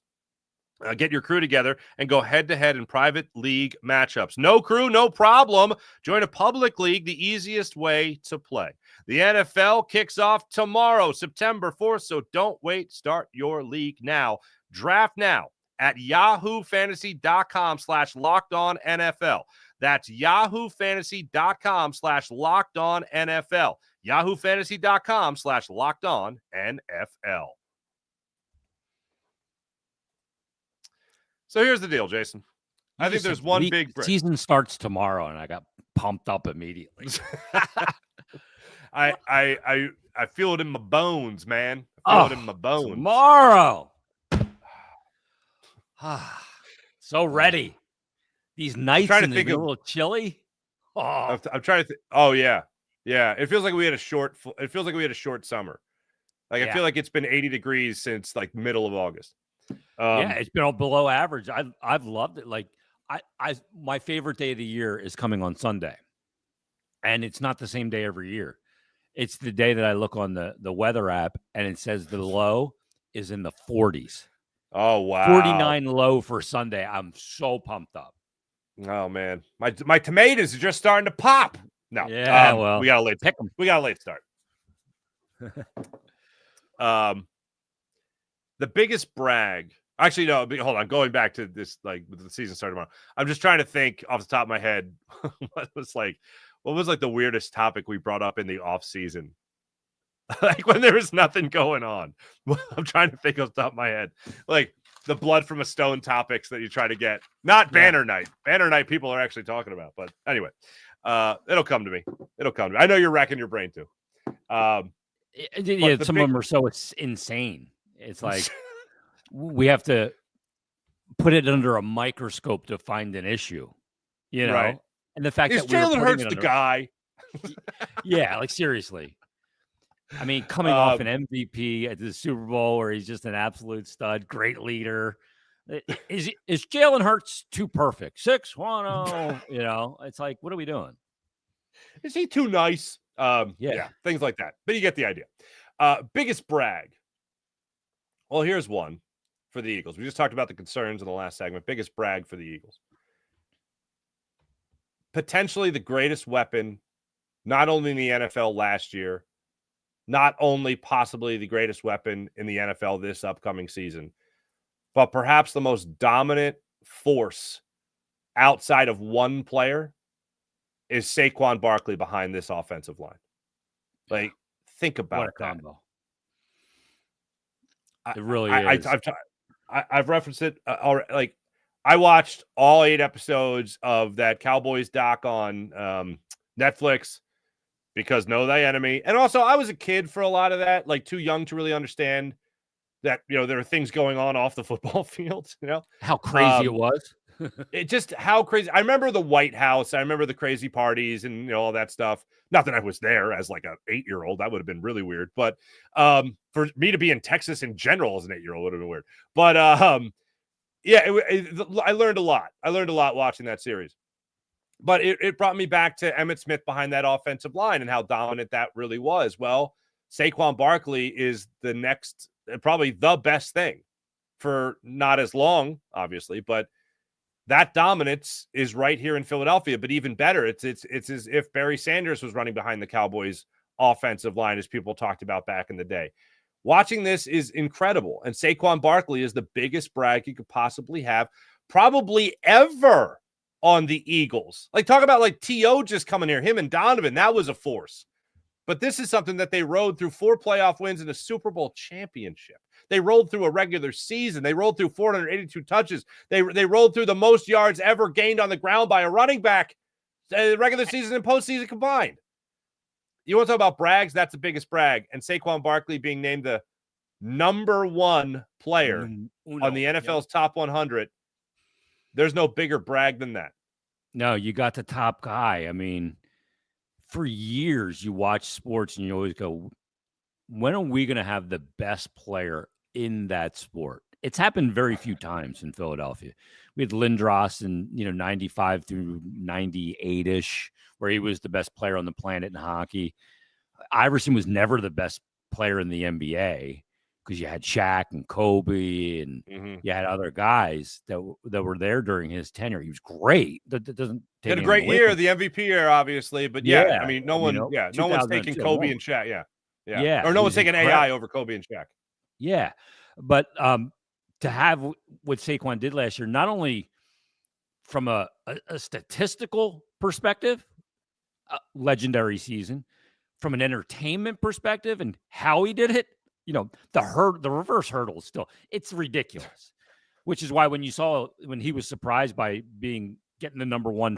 Get your crew together and go head-to-head in private league matchups. No crew, no problem. Join a public league, the easiest way to play. The NFL kicks off tomorrow, September 4th, so don't wait. Start your league now. Draft now at yahoofantasy.com/lockedonnfl. That's yahoofantasy.com/lockedonnfl. yahoofantasy.com/lockedonnfl. So here's the deal, Jason. I think there's one big break. Season starts tomorrow, and I got pumped up immediately. I feel it in my bones, man. I feel it in my bones. Tomorrow. So ready. These nights and a little chilly. I'm trying to think. Oh yeah. It feels like we had a short summer. I feel like it's been 80 degrees since like middle of August. It's been all below average. I've loved it. Like my favorite day of the year is coming on Sunday, and it's not the same day every year. It's the day that I look on the weather app and it says the low is in the 40s. Oh, wow. 49 low for Sunday. I'm so pumped up. Oh, man. My tomatoes are just starting to pop. No. Yeah, well. We got a late start. The biggest brag. Actually, no. Hold on. Going back to this, like, the season started tomorrow. I'm just trying to think off the top of my head what was the weirdest topic we brought up in the off season? Like when there was nothing going on. I'm trying to think off the top of my head. Like the blood from a stone topics that you try to get. Not Banner Night. Banner Night people are actually talking about. But anyway, it'll come to me. I know you're racking your brain too. Some of them are so insane. It's like we have to put it under a microscope to find an issue. You know? Right. And the fact that Jalen Hurts the guy. Yeah, like seriously. I mean, coming off an MVP at the Super Bowl where he's just an absolute stud, great leader. Is Jalen Hurts too perfect? 6-1-0, it's like, what are we doing? Is he too nice? Yeah, things like that. But you get the idea. Biggest brag. Well, here's one for the Eagles. We just talked about the concerns in the last segment. Biggest brag for the Eagles. Potentially the greatest weapon, not only in the NFL last year, not only possibly the greatest weapon in the NFL this upcoming season, but perhaps the most dominant force outside of one player is Saquon Barkley behind this offensive line. Like, think about what a that. combo. It really is. I've referenced it already. Like, I watched all 8 episodes of that Cowboys doc on Netflix. Because know thy enemy. And also, I was a kid for a lot of that, like too young to really understand that, there are things going on off the football field, How crazy it was. How crazy. I remember the White House. I remember the crazy parties and, all that stuff. Not that I was there as like an 8-year-old. That would have been really weird. But for me to be in Texas in general as an 8-year-old would have been weird. But Yeah, I learned a lot. I learned a lot watching that series. But it brought me back to Emmitt Smith behind that offensive line and how dominant that really was. Well, Saquon Barkley is the next, probably the best thing for not as long, obviously, but that dominance is right here in Philadelphia. But even better, it's as if Barry Sanders was running behind the Cowboys offensive line, as people talked about back in the day. Watching this is incredible. And Saquon Barkley is the biggest brag you could possibly have, probably ever, on the Eagles. Like, talk about like T.O. just coming here, him and Donovan, that was a force. But this is something that they rode through 4 playoff wins and a Super Bowl championship. They rolled through a regular season. They rolled through 482 touches. They rolled through the most yards ever gained on the ground by a running back, regular season and postseason combined. You want to talk about brags? That's the biggest brag. And Saquon Barkley being named the number 1 player on the NFL's top 100. There's no bigger brag than that. No, you got the top guy. I mean, for years you watch sports and you always go, when are we going to have the best player in that sport? It's happened very few times in Philadelphia. We had Lindros in 95 through 98-ish, where he was the best player on the planet in hockey. Iverson was never the best player in the NBA because you had Shaq and Kobe and you had other guys that were there during his tenure. He was great. That doesn't take he had a great year, the MVP year, obviously. But I mean, no one's taking Kobe and Shaq. Yeah. Or no one's taking AI over Kobe and Shaq. Yeah. But to have what Saquon did last year, not only from a statistical perspective, legendary season, from an entertainment perspective and how he did it, the reverse hurdle is still, it's ridiculous, which is why when he was surprised by getting the number 1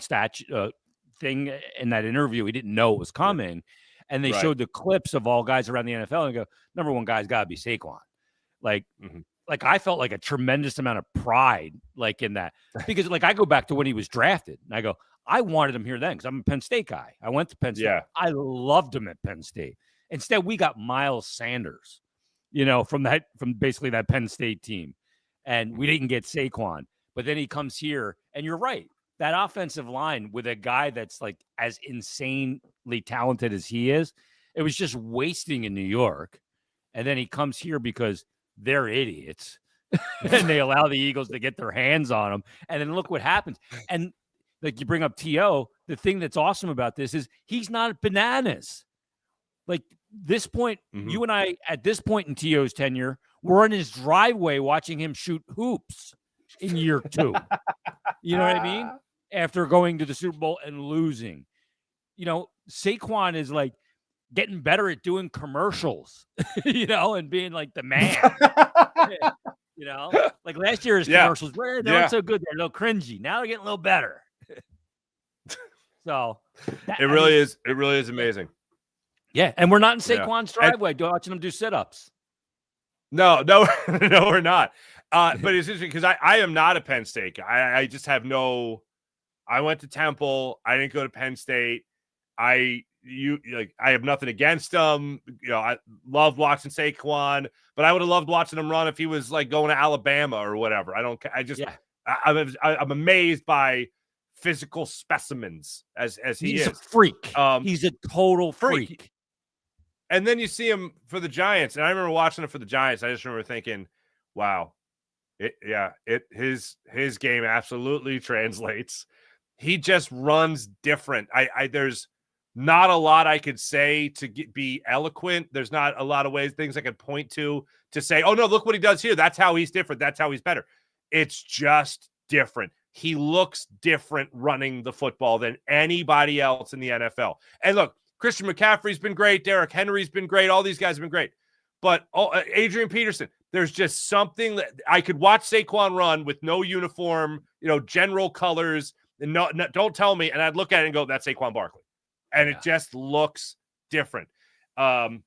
thing in that interview, he didn't know it was coming. And they showed the clips of all guys around the NFL and go, number 1 guy's got to be Saquon. Like I felt like a tremendous amount of pride, like in that, because like I go back to when he was drafted and I go, I wanted him here then because I'm a Penn State guy. I went to Penn State. Yeah. I loved him at Penn State. Instead, we got Miles Sanders, from basically that Penn State team. And we didn't get Saquon. But then he comes here, and you're right. That offensive line with a guy that's like as insanely talented as he is, it was just wasting in New York. And then he comes here because they're idiots. And they allow the Eagles to get their hands on him. And then look what happens. And like you bring up T.O., the thing that's awesome about this is he's not bananas. Like this point, you and I, at this point in T.O.'s tenure, we're in his driveway watching him shoot hoops in year 2. You know what I mean? After going to the Super Bowl and losing. Saquon is like getting better at doing commercials, and being like the man. Like last year's commercials, they weren't so good. They're a little cringy. Now they're getting a little better. So it really is amazing. Yeah, and we're not in Saquon's driveway watching him do sit-ups. No, we're not. But it's interesting because I am not a Penn State guy. I just have no. I went to Temple. I didn't go to Penn State. I have nothing against him. I loved watching Saquon, but I would have loved watching him run if he was like going to Alabama or whatever. I'm amazed by physical specimens as he is. He's a freak. He's a total freak. And then you see him for the Giants, and I remember watching it for the Giants. I just remember thinking, "Wow, his game absolutely translates. He just runs different. There's not a lot I could say to be eloquent. There's not a lot of things I could point to say, oh no, look what he does here. That's how he's different. That's how he's better. It's just different. He looks different running the football than anybody else in the NFL. And look, Christian McCaffrey's been great. Derrick Henry's been great. All these guys have been great. But Adrian Peterson, there's just something that I could watch Saquon run with no uniform, general colors. And no, don't tell me. And I'd look at it and go, that's Saquon Barkley. And it just looks different. And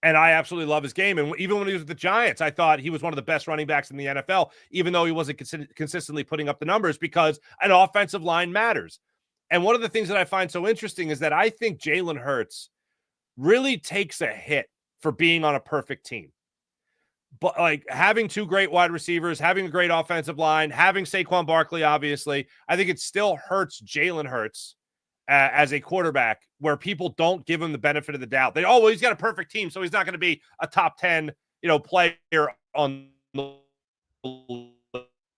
I absolutely love his game. And even when he was with the Giants, I thought he was one of the best running backs in the NFL, even though he wasn't consistently putting up the numbers, because an offensive line matters. And one of the things that I find so interesting is that I think Jalen Hurts really takes a hit for being on a perfect team. but like having two great wide receivers, having a great offensive line, having Saquon Barkley, obviously, I think it still hurts Jalen Hurts as a quarterback where people don't give him the benefit of the doubt. Well, he's got a perfect team, so he's not going to be a top 10, player on the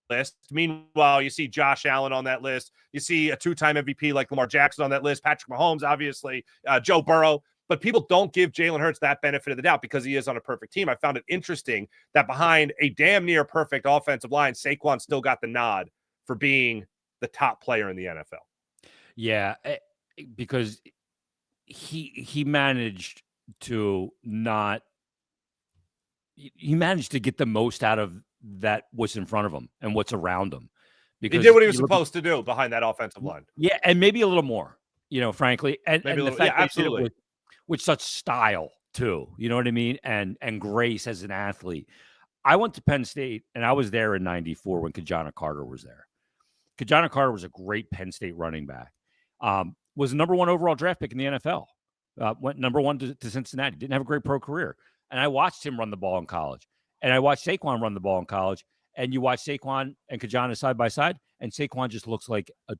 list. Meanwhile, you see Josh Allen on that list. You see a two-time MVP like Lamar Jackson on that list, Patrick Mahomes, obviously, Joe Burrow. But people don't give Jalen Hurts that benefit of the doubt because he is on a perfect team. I found it interesting that behind a damn near perfect offensive line, Saquon still got the nod for being the top player in the NFL. Yeah, because he managed to get the most out of that what's in front of him and what's around him. Because he did what he was supposed to do behind that offensive line. Yeah, and maybe a little more, frankly. And the fact that he did it with such style too, you know what I mean? And grace as an athlete. I went to Penn State and I was there in 94 when Kajana Carter was there. Kajana Carter was a great Penn State running back. Was the number 1 overall draft pick in the NFL. Went number 1 to Cincinnati. Didn't have a great pro career. And I watched him run the ball in college. And I watched Saquon run the ball in college. And you watch Saquon and Kajana side by side, and Saquon just looks like a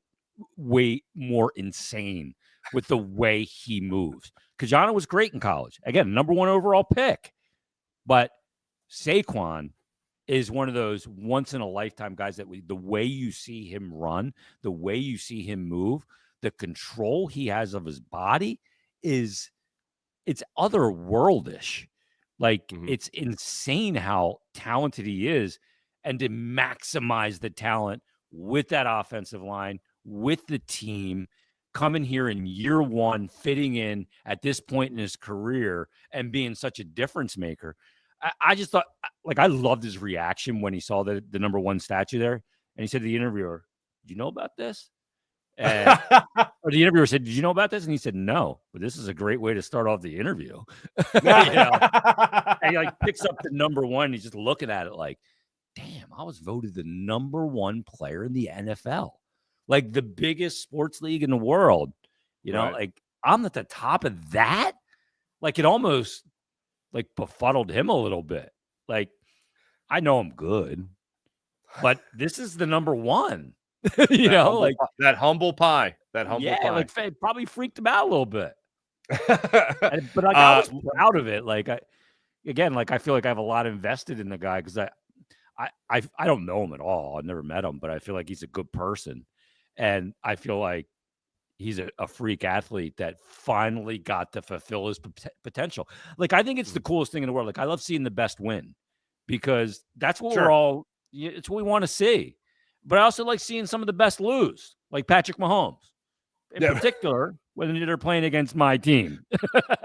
way more insane with the way he moves. Kajana was great in college. Again, number 1 overall pick. But Saquon is one of those once-in-a-lifetime guys that the way you see him run, the way you see him move, the control he has of his body it's otherworldish. Like, it's insane how talented he is, and to maximize the talent with that offensive line, with the team, coming here in year 1, fitting in at this point in his career and being such a difference maker. I just thought, like, I loved his reaction when he saw the number 1 statue there. And he said to the interviewer, "Did you know about this?" And, or the interviewer said, "Did you know about this?" And he said, "No, but this is a great way to start off the interview." And he like picks up the number 1. He's just looking at it like, damn, I was voted the number 1 player in the NFL, like the biggest sports league in the world. Like, I'm at the top of that. Like, it almost like befuddled him a little bit. Like, I know I'm good, but this is the number 1. That humble pie. Like, it probably freaked him out a little bit. But like, I was proud of it. Like, I feel like I have a lot invested in the guy because I don't know him at all. I've never met him, but I feel like he's a good person, and I feel like he's a freak athlete that finally got to fulfill his potential. Like, I think it's the coolest thing in the world. Like, I love seeing the best win because that's what it's what we want to see. But I also like seeing some of the best lose, like Patrick Mahomes, in particular when they're playing against my team.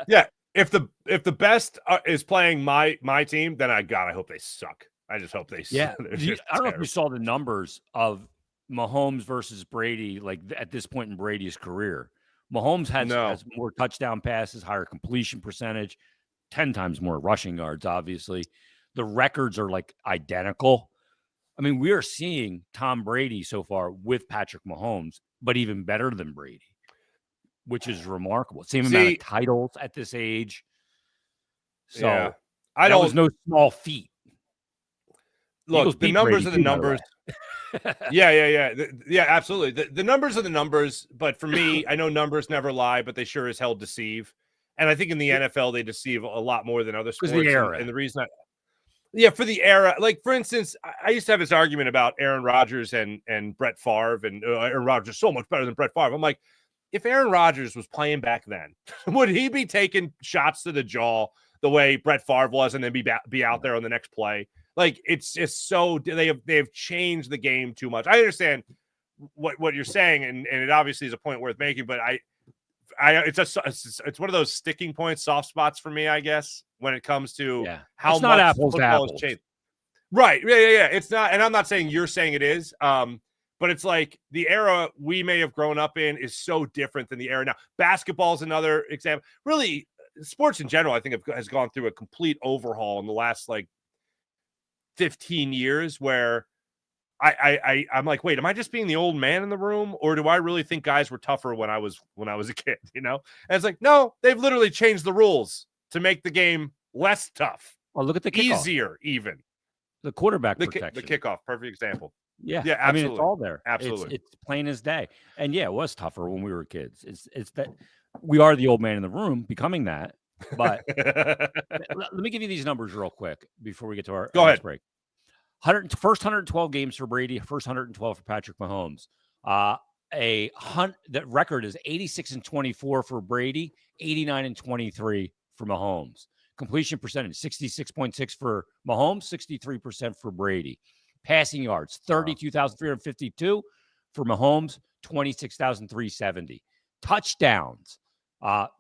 Yeah, if the best is playing my team, then I hope they suck. I just hope they suck. Yeah, I don't know if you saw the numbers of Mahomes versus Brady, like at this point in Brady's career. Mahomes has more touchdown passes, higher completion percentage, 10 times more rushing yards, obviously. The records are like identical. I mean, we are seeing Tom Brady so far with Patrick Mahomes, but even better than Brady, which is remarkable. Same amount of titles at this age. So yeah, that was no small feat. Look, the numbers are the numbers. Yeah, absolutely. The numbers are the numbers, but for me, I know numbers never lie, but they sure as hell deceive. And I think in the NFL, they deceive a lot more than other sports. The era. And the reason for the era, like, for instance, I used to have this argument about Aaron Rodgers and Brett Favre, and Aaron Rodgers is so much better than Brett Favre. I'm like, if Aaron Rodgers was playing back then, would he be taking shots to the jaw the way Brett Favre was and then be out there on the next play? Like, it's just so they have changed the game too much. I understand what you're saying, and it obviously is a point worth making, but it's one of those sticking points, soft spots for me, I guess, when it comes to how it's much not apples football to has changed. Right. Yeah. It's not, and I'm not saying you're saying it is. But it's like the era we may have grown up in is so different than the era now. Basketball is another example. Really, sports in general, I think, has gone through a complete overhaul in the last 15 years where I'm like, wait, am I just being the old man in the room, or do I really think guys were tougher when I was a kid? And it's like, no, they've literally changed the rules to make the game less tough. Oh, look at the kickoff. Easier, even. The quarterback The protection. kickoff, perfect example. Yeah, Yeah, I mean, it's absolutely. all there. Absolutely. It's plain as day. And yeah, it was tougher when we were kids. It's that we are the old man in the room becoming that. But let me give you these numbers real quick before we get to our Go ahead. next break. First 112 games for Brady, first 112 for Patrick Mahomes. The record is 86-24 for Brady, 89-23 for Mahomes. Completion percentage 66.6 for Mahomes, 63% for Brady. Passing yards 32,352 for Mahomes, 26,370. Touchdowns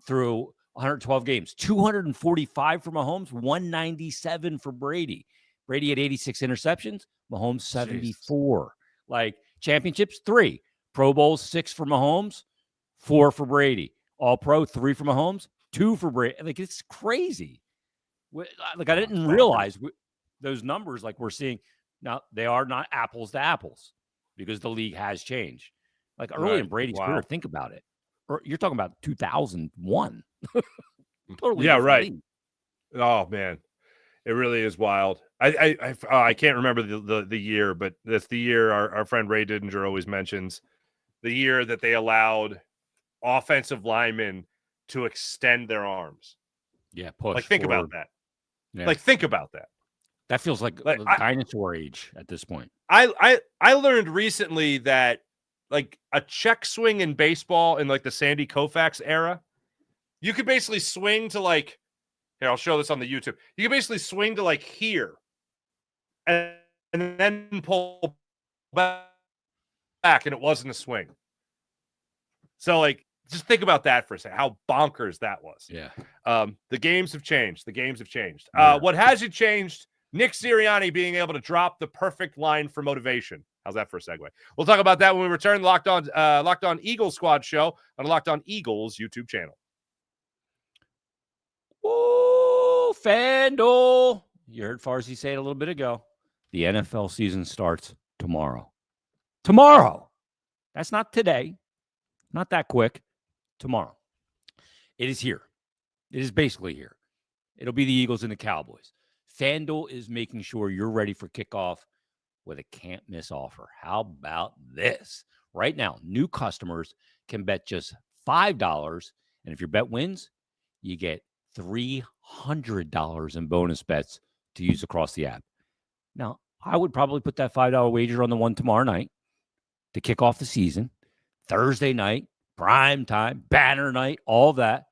through 112 games, 245 for Mahomes, 197 for Brady. Brady had 86 interceptions, Mahomes 74. Jesus. Like championships, 3. Pro Bowls, 6 for Mahomes, 4 for Brady. All Pro, 3 for Mahomes, 2 for Brady. Like, it's crazy. Like, I didn't realize those numbers like we're seeing. Now, they are not apples to apples because the league has changed. Like early in Brady's career, think about it. You're talking about 2001. Totally. Yeah, right. League. Oh, man. It really is wild. I can't remember the year, but that's the year our friend Ray Didinger always mentions, the year that they allowed offensive linemen to extend their arms. Yeah, push. Like, think about that. Yeah. Like, think about that. That feels like the dinosaur age at this point. I learned recently that, like, a check swing in baseball in, like, the Sandy Koufax era, you could basically swing to, like, here, I'll show this on the YouTube. You can basically swing to, like, here and then pull back, and it wasn't a swing. So, like, just think about that for a second, how bonkers that was. Yeah. The games have changed. Yeah. What hasn't changed? Nick Sirianni being able to drop the perfect line for motivation. How's that for a segue? We'll talk about that when we return. Locked On Eagles Squad show on the Locked On Eagles YouTube channel. Woo, FanDuel. You heard Farsi say it a little bit ago. The NFL season starts tomorrow. Tomorrow. That's not today. Not that quick. Tomorrow. It is here. It is basically here. It'll be the Eagles and the Cowboys. FanDuel is making sure you're ready for kickoff with a can't-miss offer. How about this? Right now, new customers can bet just $5, and if your bet wins, you get $300 in bonus bets to use across the app. Now, I would probably put that $5 wager on the one tomorrow night to kick off the season. Thursday night, prime time, banner night, all that.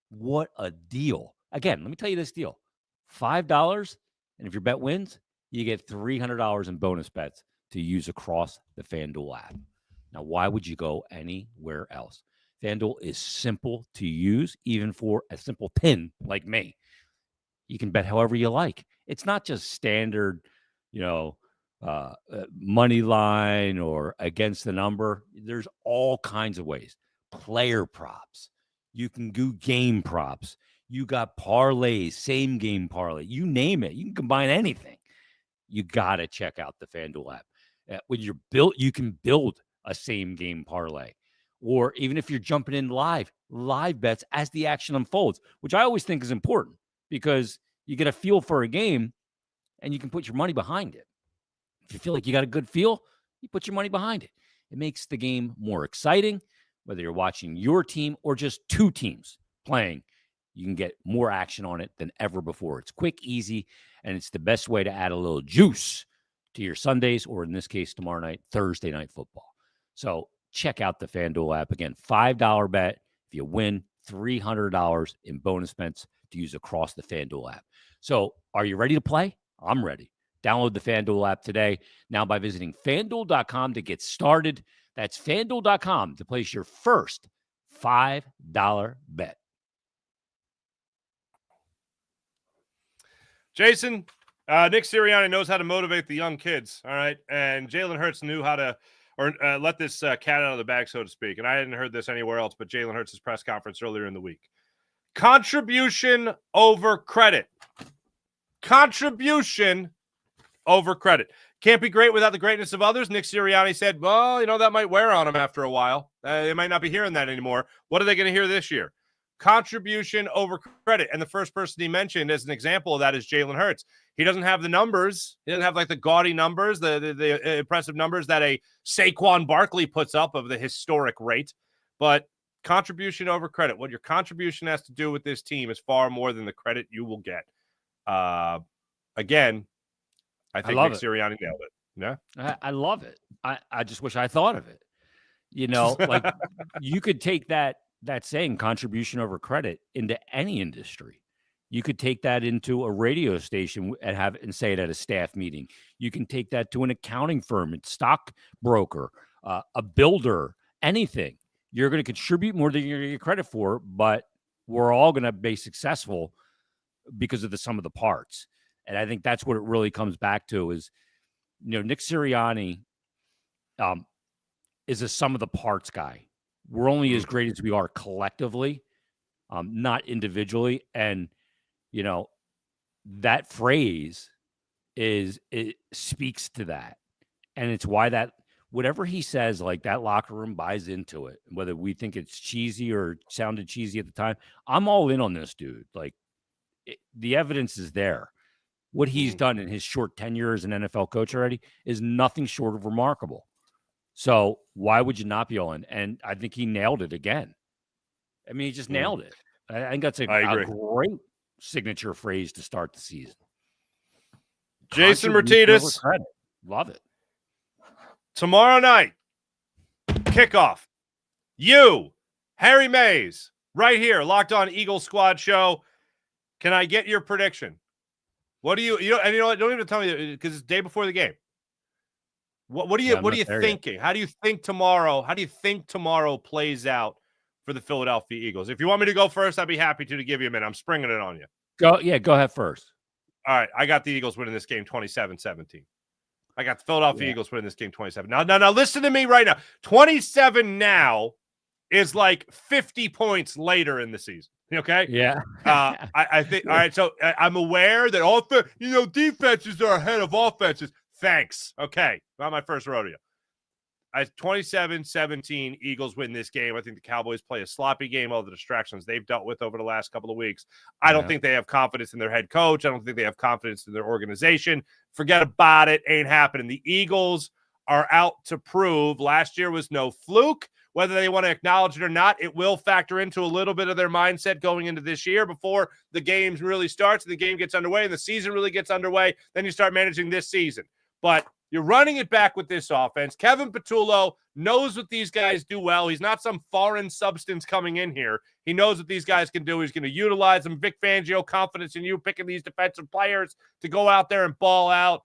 What a deal. Again, let me tell you this deal. $5, and if your bet wins, you get $300 in bonus bets to use across the FanDuel app. Now, why would you go anywhere else? FanDuel is simple to use, even for a simple pin like me. You can bet however you like. It's not just standard, money line or against the number. There's all kinds of ways. Player props. You can do game props. You got parlays, same game parlay. You name it. You can combine anything. You got to check out the FanDuel app. When you're built, you can build a same game parlay. Or even if you're jumping in live bets as the action unfolds, which I always think is important because you get a feel for a game and you can put your money behind it. If you feel like you got a good feel, you put your money behind it. It makes the game more exciting, whether you're watching your team or just two teams playing. You can get more action on it than ever before. It's quick, easy, and it's the best way to add a little juice to your Sundays, or in this case, tomorrow night, Thursday night football. So check out the FanDuel app. Again, $5 bet. If you win, $300 in bonus bets to use across the FanDuel app. So are you ready to play? I'm ready. Download the FanDuel app today. Now by visiting FanDuel.com to get started. That's FanDuel.com to place your first $5 bet. Jason, Nick Sirianni knows how to motivate the young kids, all right? And Jalen Hurts knew how to let this cat out of the bag, so to speak. And I hadn't heard this anywhere else but Jalen Hurts' press conference earlier in the week. Contribution over credit. Contribution over credit. Can't be great without the greatness of others. Nick Sirianni said, well, that might wear on them after a while. They might not be hearing that anymore. What are they going to hear this year? contribution over credit. And the first person he mentioned as an example of that is Jalen Hurts. He doesn't have the numbers. He doesn't have like the gaudy numbers, the impressive numbers that a Saquon Barkley puts up of the historic rate. But contribution over credit, what your contribution has to do with this team is far more than the credit you will get. Again, I think Nick Sirianni nailed it. Yeah, I love it. I just wish I thought of it. You know, like you could take that saying contribution over credit into any industry. You could take that into a radio station and say it at a staff meeting. You can take that to an accounting firm, a stockbroker, a builder, anything. You're going to contribute more than you're going to get credit for, but we're all going to be successful because of the sum of the parts. And I think that's what it really comes back to is, Nick Sirianni is a sum of the parts guy. We're only as great as we are collectively, not individually. And, that phrase it speaks to that. And it's why that whatever he says, like that locker room buys into it, whether we think it's cheesy or sounded cheesy at the time. I'm all in on this dude. Like the evidence is there. What he's done in his short tenure as an NFL coach already is nothing short of remarkable. So why would you not be all in? And I think he nailed it again. I mean, he just nailed it. I think that's a great signature phrase to start the season. Jason Martinez. Love it. Tomorrow night, kickoff. You, Harry Mays, right here, Locked On Eagles Squad Show. Can I get your prediction? What do you what? Don't even tell me because it's day before the game. What are you thinking? Yet. How do you think tomorrow plays out for the Philadelphia Eagles? If you want me to go first, I'd be happy to give you a minute. I'm springing it on you. Go ahead first. All right, I got the Eagles winning this game 27-17. I got the Philadelphia Eagles winning this game 27. Now listen to me right now. 27 now is like 50 points later in the season. Okay? Yeah. I think, all right, so I'm aware that defenses are ahead of offenses. Thanks. Okay. Not my first rodeo. 27-17, Eagles win this game. I think the Cowboys play a sloppy game, all the distractions they've dealt with over the last couple of weeks. I don't think they have confidence in their head coach. I don't think they have confidence in their organization. Forget about it. Ain't happening. The Eagles are out to prove last year was no fluke. Whether they want to acknowledge it or not, it will factor into a little bit of their mindset going into this year before the game really starts and the game gets underway and the season really gets underway. Then you start managing this season. But you're running it back with this offense. Kevin Patullo knows what these guys do well. He's not some foreign substance coming in here. He knows what these guys can do. He's going to utilize them. Vic Fangio, confidence in you picking these defensive players to go out there and ball out.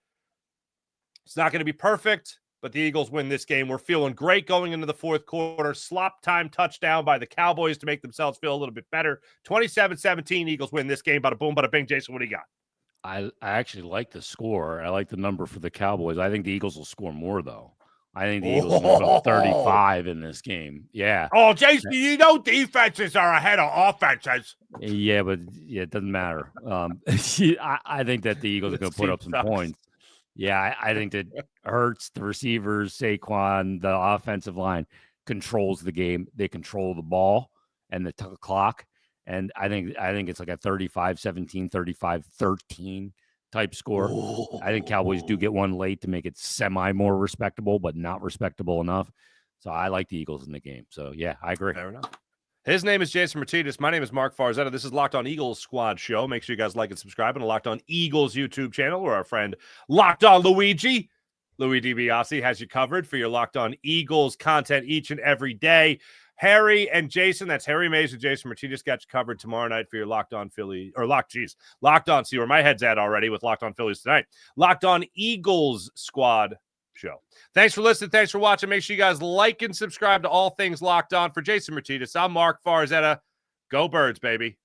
It's not going to be perfect, but the Eagles win this game. We're feeling great going into the fourth quarter. Slop time touchdown by the Cowboys to make themselves feel a little bit better. 27-17, Eagles win this game. Bada boom, bada bing. Jason, what do you got? I actually like the score. I like the number for the Cowboys. I think the Eagles will score more, though. I think the Eagles will put 35 in this game. Yeah. Oh, Jason, defenses are ahead of offenses. Yeah, but it doesn't matter. I think that the Eagles are going to put up some points. Yeah, I think that Hurts, the receivers, Saquon, the offensive line controls the game. They control the ball and the clock. And I think it's like a 35-17, 35-13 type score. Ooh. I think Cowboys do get one late to make it semi more respectable, but not respectable enough. So I like the Eagles in the game. So, yeah, I agree. Fair enough. His name is Jason Martinez. My name is Marc Farzetta. This is Locked On Eagles Squad Show. Make sure you guys like and subscribe on the Locked On Eagles YouTube channel where our friend Locked On Louis DiBiase has you covered for your Locked On Eagles content each and every day. Harry and Jason, that's Harry Mays and Jason Martinez, got you covered tomorrow night for your Locked On Philly, or Locked On, see where my head's at already with Locked On Phillies tonight. Locked On Eagles Squad Show. Thanks for listening. Thanks for watching. Make sure you guys like and subscribe to all things Locked On. For Jason Martinez, I'm Marc Farzetta. Go Birds, baby.